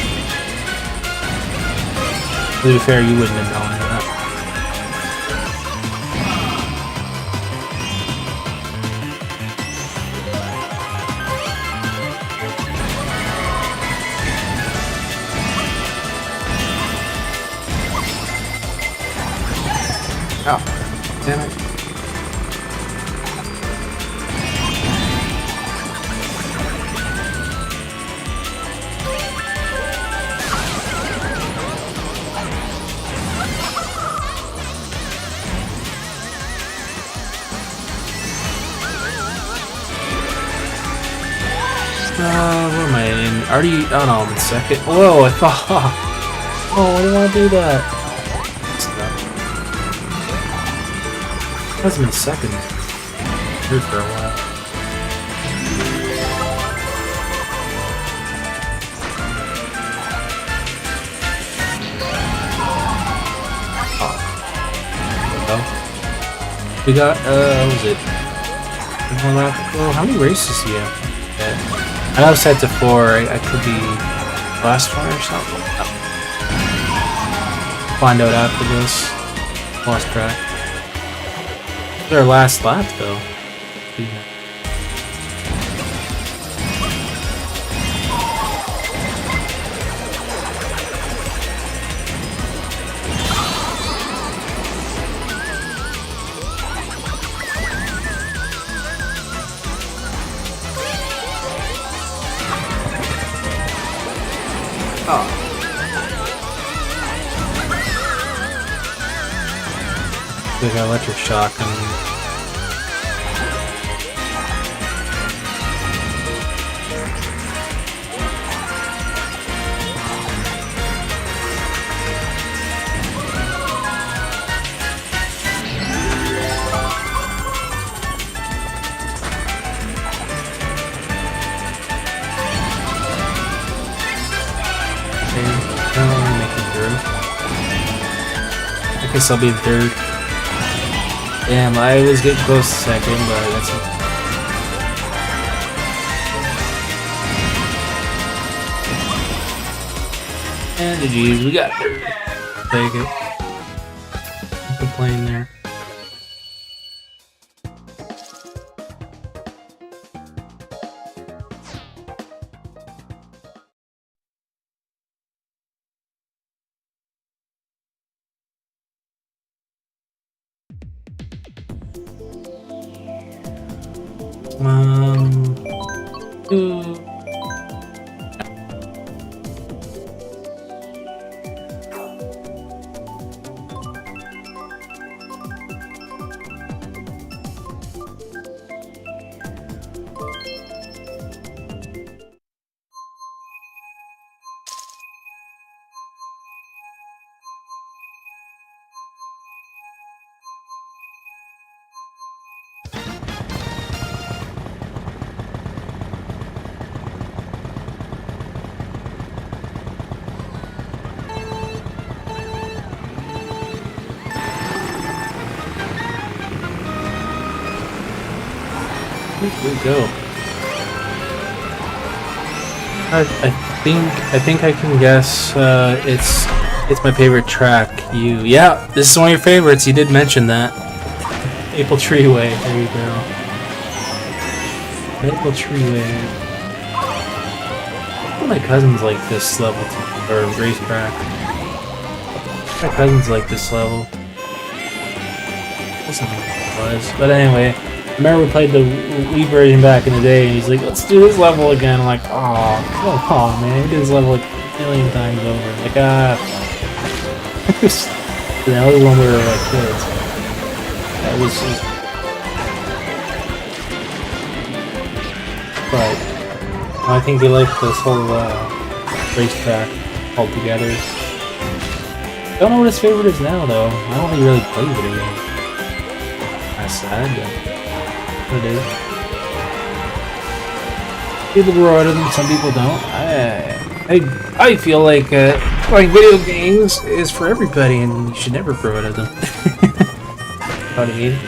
To be fair, you wouldn't have known that. Oh, damn it. Where am I in? Already, oh no, I'm in second. Whoa, I thought, oh, I didn't want to do that. I was in second. Here for a while. Oh. We got, what was it? Well, how many races do you have? I know it's set to 4. I could be last one or something. Find out after this. Lost track. It's our last lap though. Oh. They got electric shock and I guess I'll be in third. Damn, I was getting close to second, but that's okay. And GG's, we got third. Take it. No complain there. Here we go. I think I can guess. It's my favorite track. Yeah, this is one of your favorites. You did mention that. Maple Tree Way. There you go. Maple Tree Way. One of my cousins like this level too, or racetrack. My cousins like this level. That's not what it was, but anyway. remember we played the Wii version back in the day, and he's like, let's do this level again. I'm like, oh, come on, man. We did this level like a million times over. Like, that was when we were like kids. That was just... But I think they like this whole racetrack altogether. Don't know what his favorite is now, though. I don't really play video games. That's sad, but what it is. People grow out of them, some people don't. I feel like playing video games is for everybody, and you should never grow out of them. What I mean?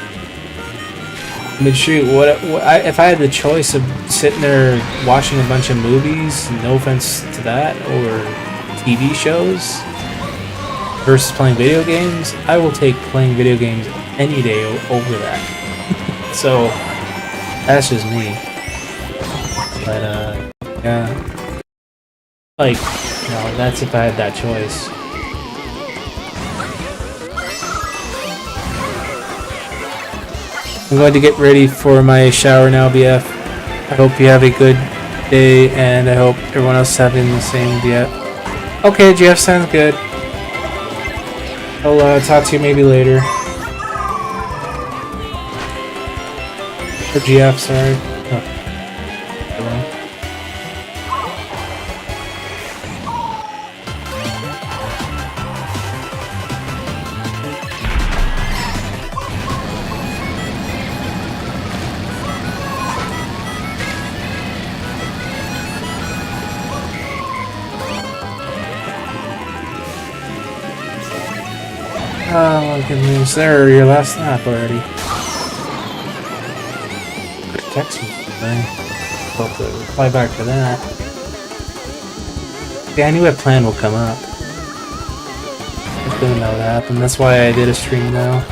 I mean, shoot, if I had the choice of sitting there watching a bunch of movies, no offense to that, or TV shows, versus playing video games, I will take playing video games any day over that. So, that's just me. But, yeah. Like, no, that's if I had that choice. I'm going to get ready for my shower now, BF. I hope you have a good day, and I hope everyone else is having the same, BF. Okay, Jeff, sounds good. I'll talk to you maybe later. Or GF, sorry. Oh. Oh, goodness, there, your last snap already. Text me something. Hope to reply back to that. Yeah, I knew a plan will come up. I didn't know that happened. That's why I did a stream now.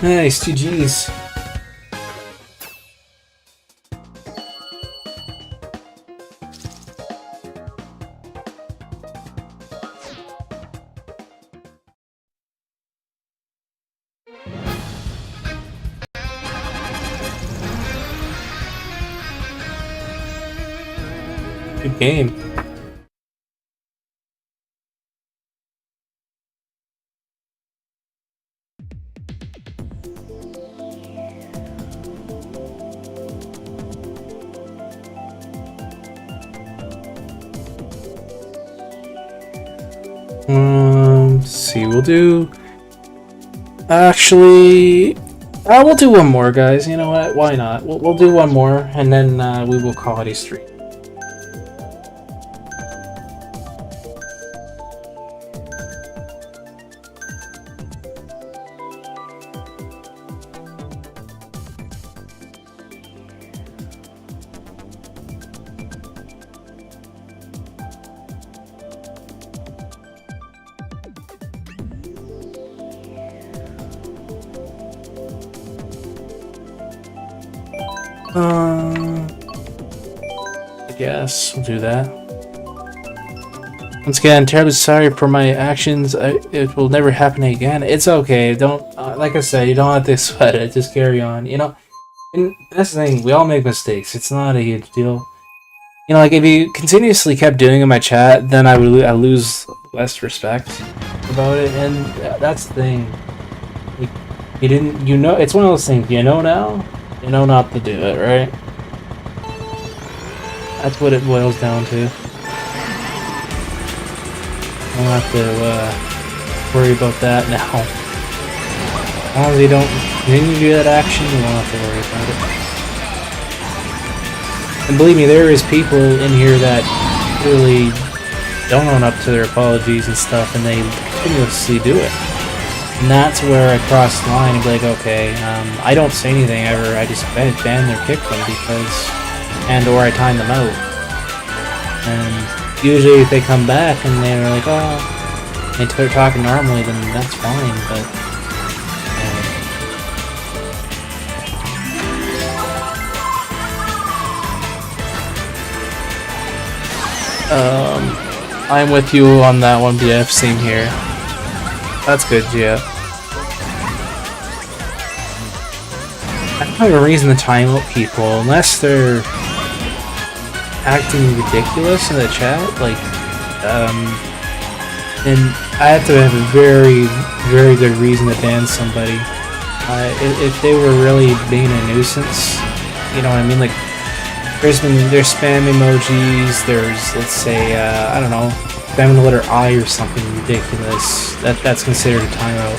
Nice, GG's. Good game. Let's see, we'll do... Actually... we'll do one more, guys. You know what? Why not? We'll do one more, and then we will call it a stream. I guess we'll do that. Once again, terribly sorry for my actions. It will never happen again. It's okay. Don't, like I said, you don't have to sweat it. Just carry on. You know, and that's the thing. We all make mistakes. It's not a huge deal. You know, like if you continuously kept doing it in my chat, then I lose less respect about it. And that's the thing. You didn't. You know, it's one of those things. You know now. You know not to do it, right? That's what it boils down to. I don't have to worry about that now. As long as you don't continue to do that action, you won't have to worry about it. And believe me, there is people in here that really don't own up to their apologies and stuff, and they continuously do it. And that's where I cross the line and be like, okay, I don't say anything ever, I just ban or kick them because, or I time them out. And usually if they come back and they're like, oh, and they're talking normally, then that's fine, but... I'm with you on that one, BF. Same here. That's good, yeah. I don't have a reason to time out people unless they're acting ridiculous in the chat. Like, and I have to have a very, very good reason to ban somebody. If they were really being a nuisance, you know what I mean? Like, there's spam emojis. There's, let's say, I don't know, spamming the letter I or something ridiculous. That's considered a timeout.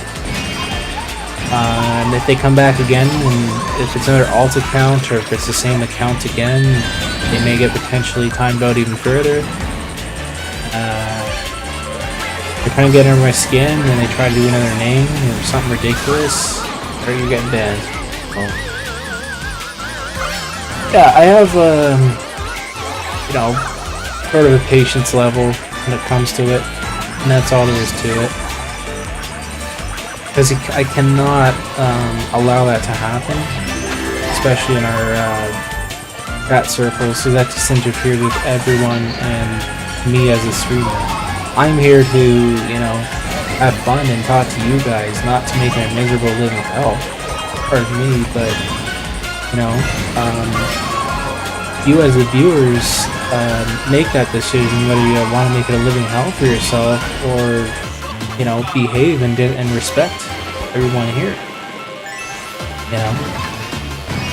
And if they come back again, and if it's another alt account or if it's the same account again, they may get potentially timed out even further. They're trying to get under my skin, and they try to do another name or something ridiculous, or you're getting banned. Oh. Yeah, I have, you know, sort of a patience level when it comes to it, and that's all there is to it. Because I cannot allow that to happen, especially in our chat circles, because that just interferes with everyone and me as a streamer. I'm here to, you know, have fun and talk to you guys, not to make it a miserable living hell. Pardon me, but, you know, you as the viewers make that decision whether you want to make it a living hell for yourself or, you know, behave and respect everyone here.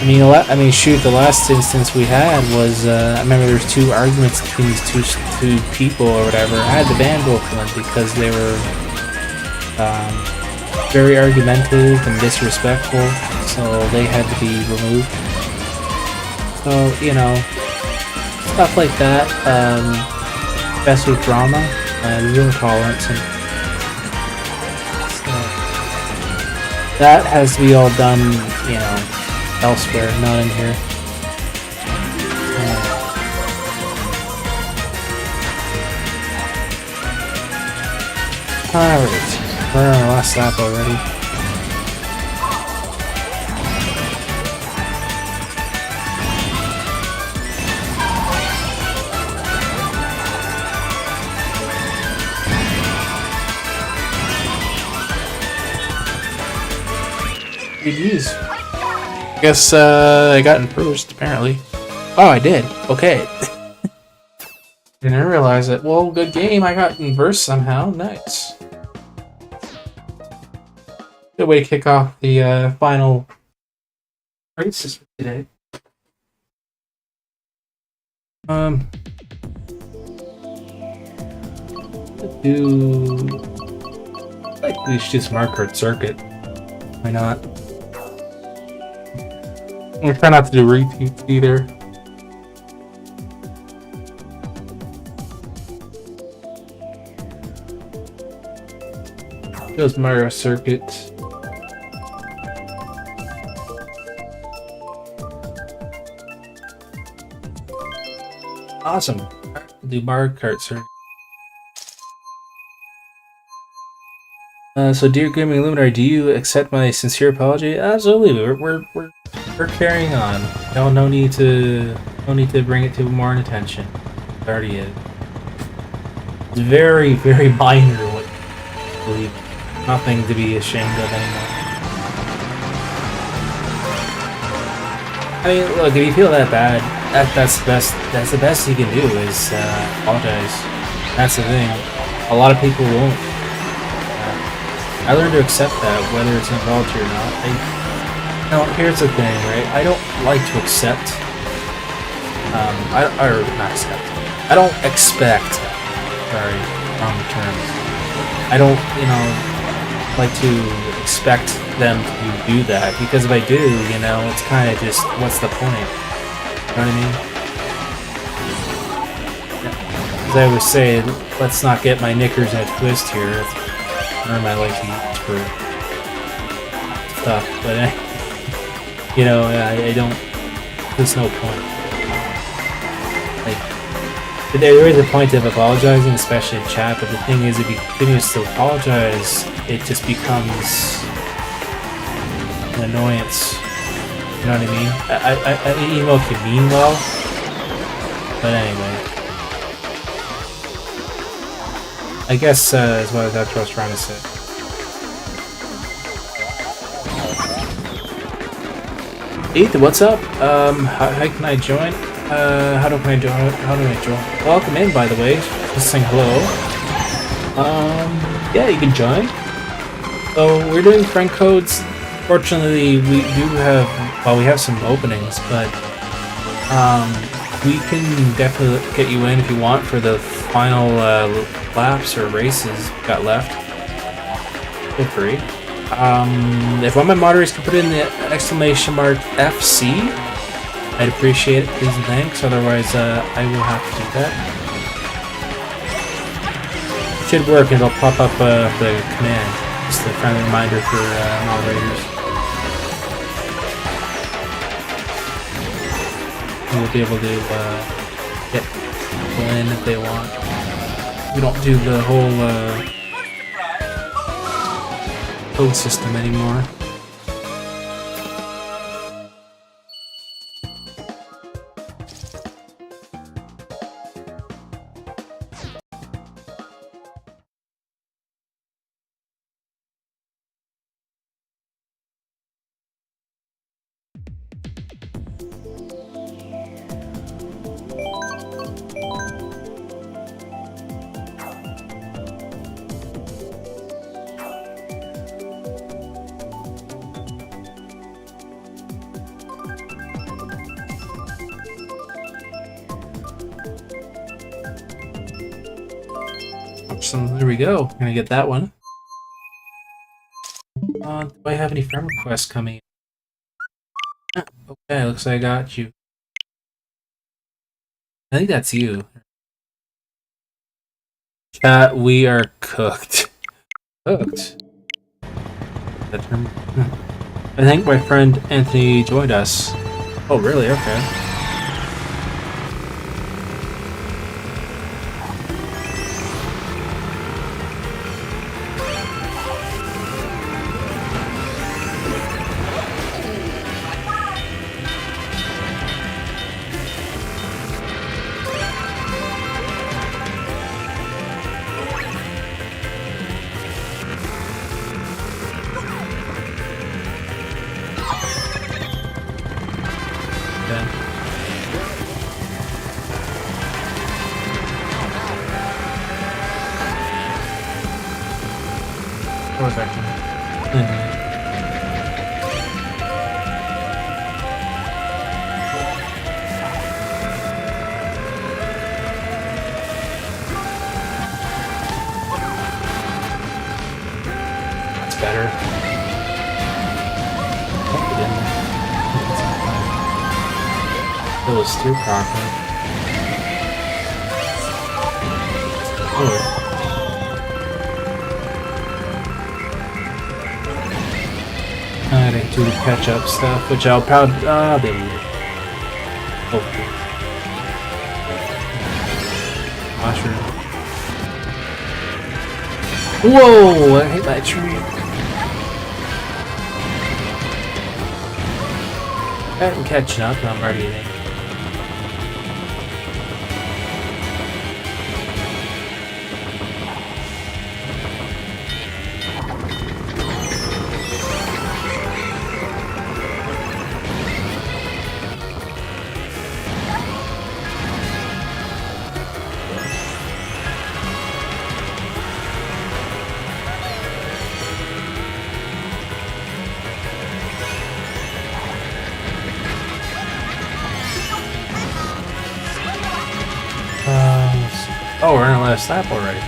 You know, I mean, shoot, the last instance we had was I remember there was 2 arguments between these two people or whatever. I had to ban both of them because they were very argumentative and disrespectful, so they had to be removed. So, you know, stuff like that. Best with drama, zero tolerance, and so that has to be all done, you know, elsewhere, not in here. Alright, we're on our last lap already. GG's. I guess I got in first, apparently. Oh, I did. Okay. Didn't realize it. Well, good game. I got in first somehow. Nice. Good way to kick off the final races for today. We should do some Mario Kart Circuit. Why not? We'll try not to do repeats either. Goes Mario Circuit. Awesome. We'll do Mario Kart Circuit. So, dear Gaming Luminary, do you accept my sincere apology? Absolutely. We're carrying on. No need to bring it to more attention. It already is. It's very, very minor. What I believe. Nothing to be ashamed of anymore. I mean, look, if you feel that bad, that's the best. That's the best you can do is apologize. That's the thing. A lot of people won't. I learned to accept that, whether it's an apology or not. Here's the thing, right? I don't like to accept. I don't expect. Sorry, wrong terms. I don't, like to expect them to do that, because if I do, it's kind of just, what's the point? You know what I mean? As I always say, let's not get my knickers in a twist here. Term I like to use for stuff, but I don't. There's no point. Like, There is a point of apologizing, especially in chat, but the thing is, if you continue to apologize, it just becomes an annoyance. You know what I mean? An email can mean well, but anyway. I guess is what that's what I was trying to say. Ethan, what's up? How can I join? How do I join? Welcome in, by the way. Just saying hello. Yeah, you can join. So we're doing friend codes. Fortunately, we do have, well, we have some openings, but we can definitely get you in if you want for the final laps or races we've got left. Feel free. If one of my moderators could put in the exclamation mark FC, I'd appreciate it, please and thanks. Otherwise, I will have to do that. Should work, and it'll pop up the command. Just a friendly reminder for moderators. We'll be able to get people in if they want. We don't do the whole code system anymore. So there we go. I'm gonna get that one. Do I have any friend requests coming? Okay, looks like I got you. I think that's you. Chat, we are cooked. Cooked? That term? I think my friend Anthony joined us. Oh, really? Okay. Steer properly. Oh. I didn't do the catch up stuff, which I'll probably be able to do. Hopefully. Mushroom. Whoa! I hit that tree. I'm catching up, I'm already there. Oh, we're in our last lap already.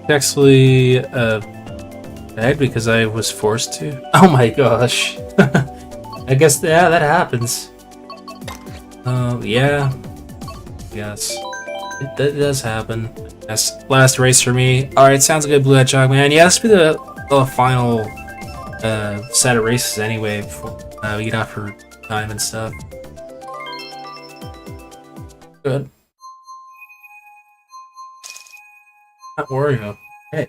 Actually, bad because I was forced to. Oh my gosh. I guess, yeah, that happens. Yeah. Yes. That does happen. Yes. Last race for me. Alright, sounds good, Blue Hedgehog, man. Yeah, this will be the final set of races anyway before we get out for time and stuff. Good. Not Wario. Hey.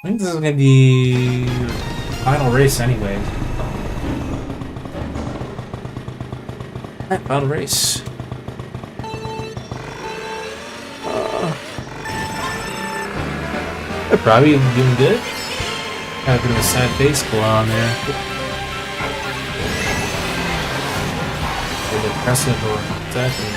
I think this is gonna be final race anyway. Alright, final race. They're probably doing good. Got a bit of a sad face going on there. Or depressive or exactly.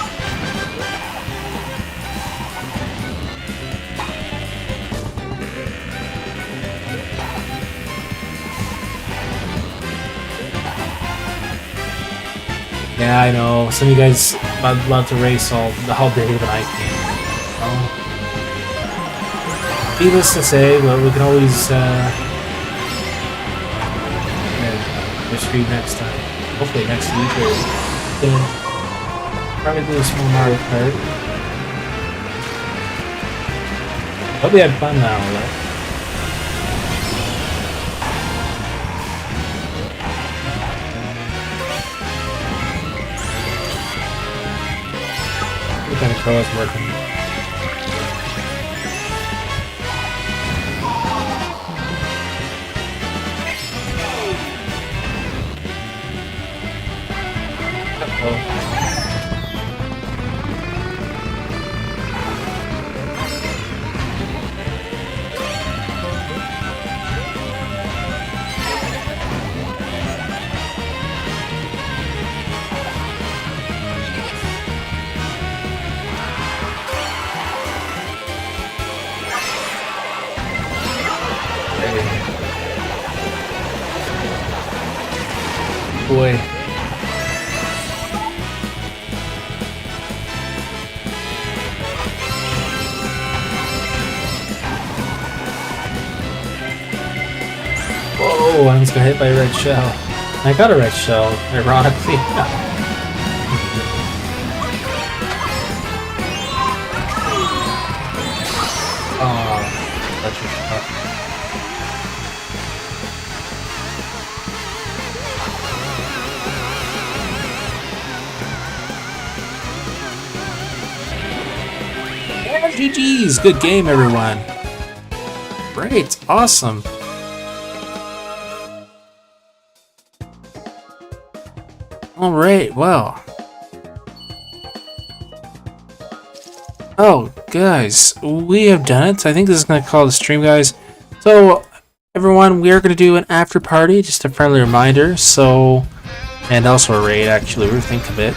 Yeah, I know. Some of you guys would love to race all day, but I can't. Needless to say, but we can always stream next time. Hopefully next week or probably do a small Mario Kart. Hope we had fun now, though. What kind of car is working? Boy. Whoa, I almost got hit by a red shell. I got a red shell, ironically. Oh, that's just tough. GG's! Good game, everyone. Great, awesome. Alright, well. Oh, guys, we have done it. I think this is going to call the stream, guys. So, everyone, we are going to do an after party, just a friendly reminder. So, and also a raid, actually, we think of it.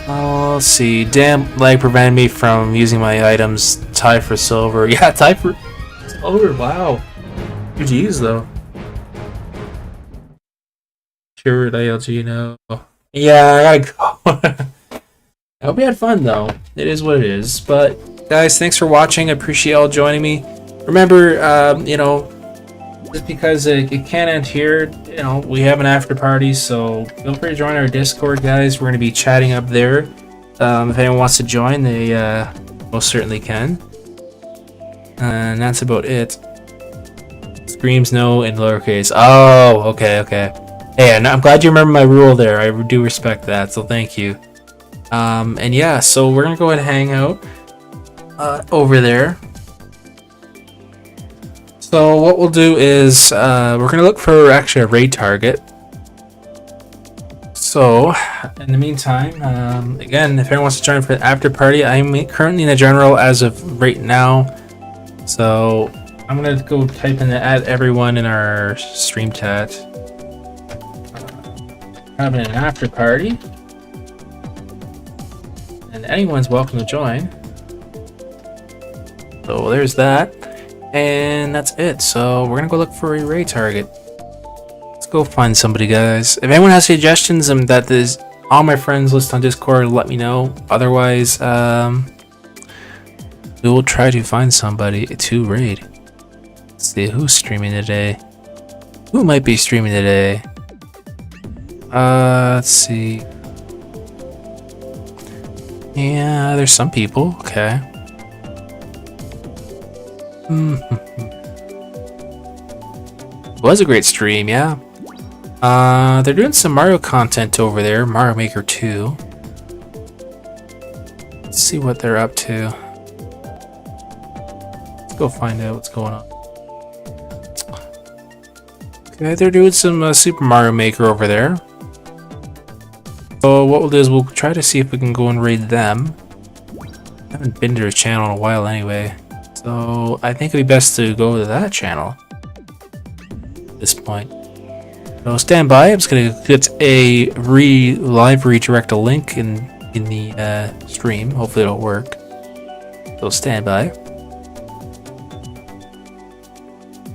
Let's see. Damn lag prevented me from using my items. Tie for silver. Yeah, tie for silver. Wow. GG's though. Sure, ILG, no. Yeah, I gotta go. I hope you had fun though. It is what it is. But guys, thanks for watching. I appreciate y'all joining me. Remember, you know, just because it can't end here, you know, we have an after party, so feel free to join our Discord, guys. We're going to be chatting up there. If anyone wants to join, they most certainly can. And that's about it. Screams no in lowercase. Oh, okay. Hey, I'm glad you remember my rule there. I do respect that, so thank you. And yeah, so we're going to go ahead and hang out over there. So what we'll do is we're going to look for actually a raid target. So in the meantime, again, if anyone wants to join for the after party, I'm currently in the general as of right now. So I'm going to go type in the add everyone in our stream chat. Having an after party. And anyone's welcome to join. So there's that. And that's it. So we're gonna go look for a raid target. Let's go find somebody, guys. If anyone has suggestions that is all my friends list on Discord. Let me know. Otherwise, we will try to find somebody to raid. Let's see who's streaming today. Who might be streaming today? Let's see. Yeah, there's some people. Okay. Was a great stream, yeah. They're doing some Mario content over there, Mario Maker 2. Let's see what they're up to. Let's go find out what's going on. Okay, they're doing some Super Mario Maker over there. So what we'll do is we'll try to see if we can go and raid them. I haven't been to their channel in a while anyway. So I think it'd be best to go to that channel at this point. So stand by. I'm just gonna get a live redirect a link in the stream. Hopefully it'll work. So stand by.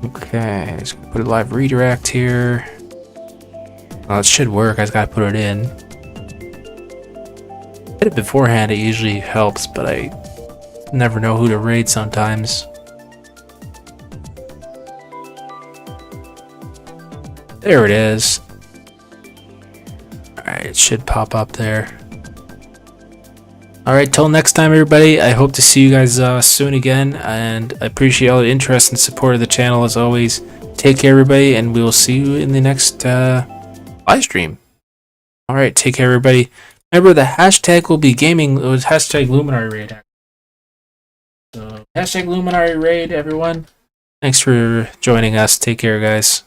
Okay, just gonna put a live redirect here. Well, it should work. I just gotta put it in. Did it beforehand. It usually helps, but I never know who to raid sometimes. There it is. Alright, it should pop up there. Alright, till next time everybody, I hope to see you guys soon again, and I appreciate all the interest and support of the channel as always. Take care everybody, and we will see you in the next live stream. Alright, take care everybody. Remember, the hashtag will be gaming. It was hashtag Luminary Raid. So, hashtag Luminary Raid, everyone. Thanks for joining us. Take care, guys.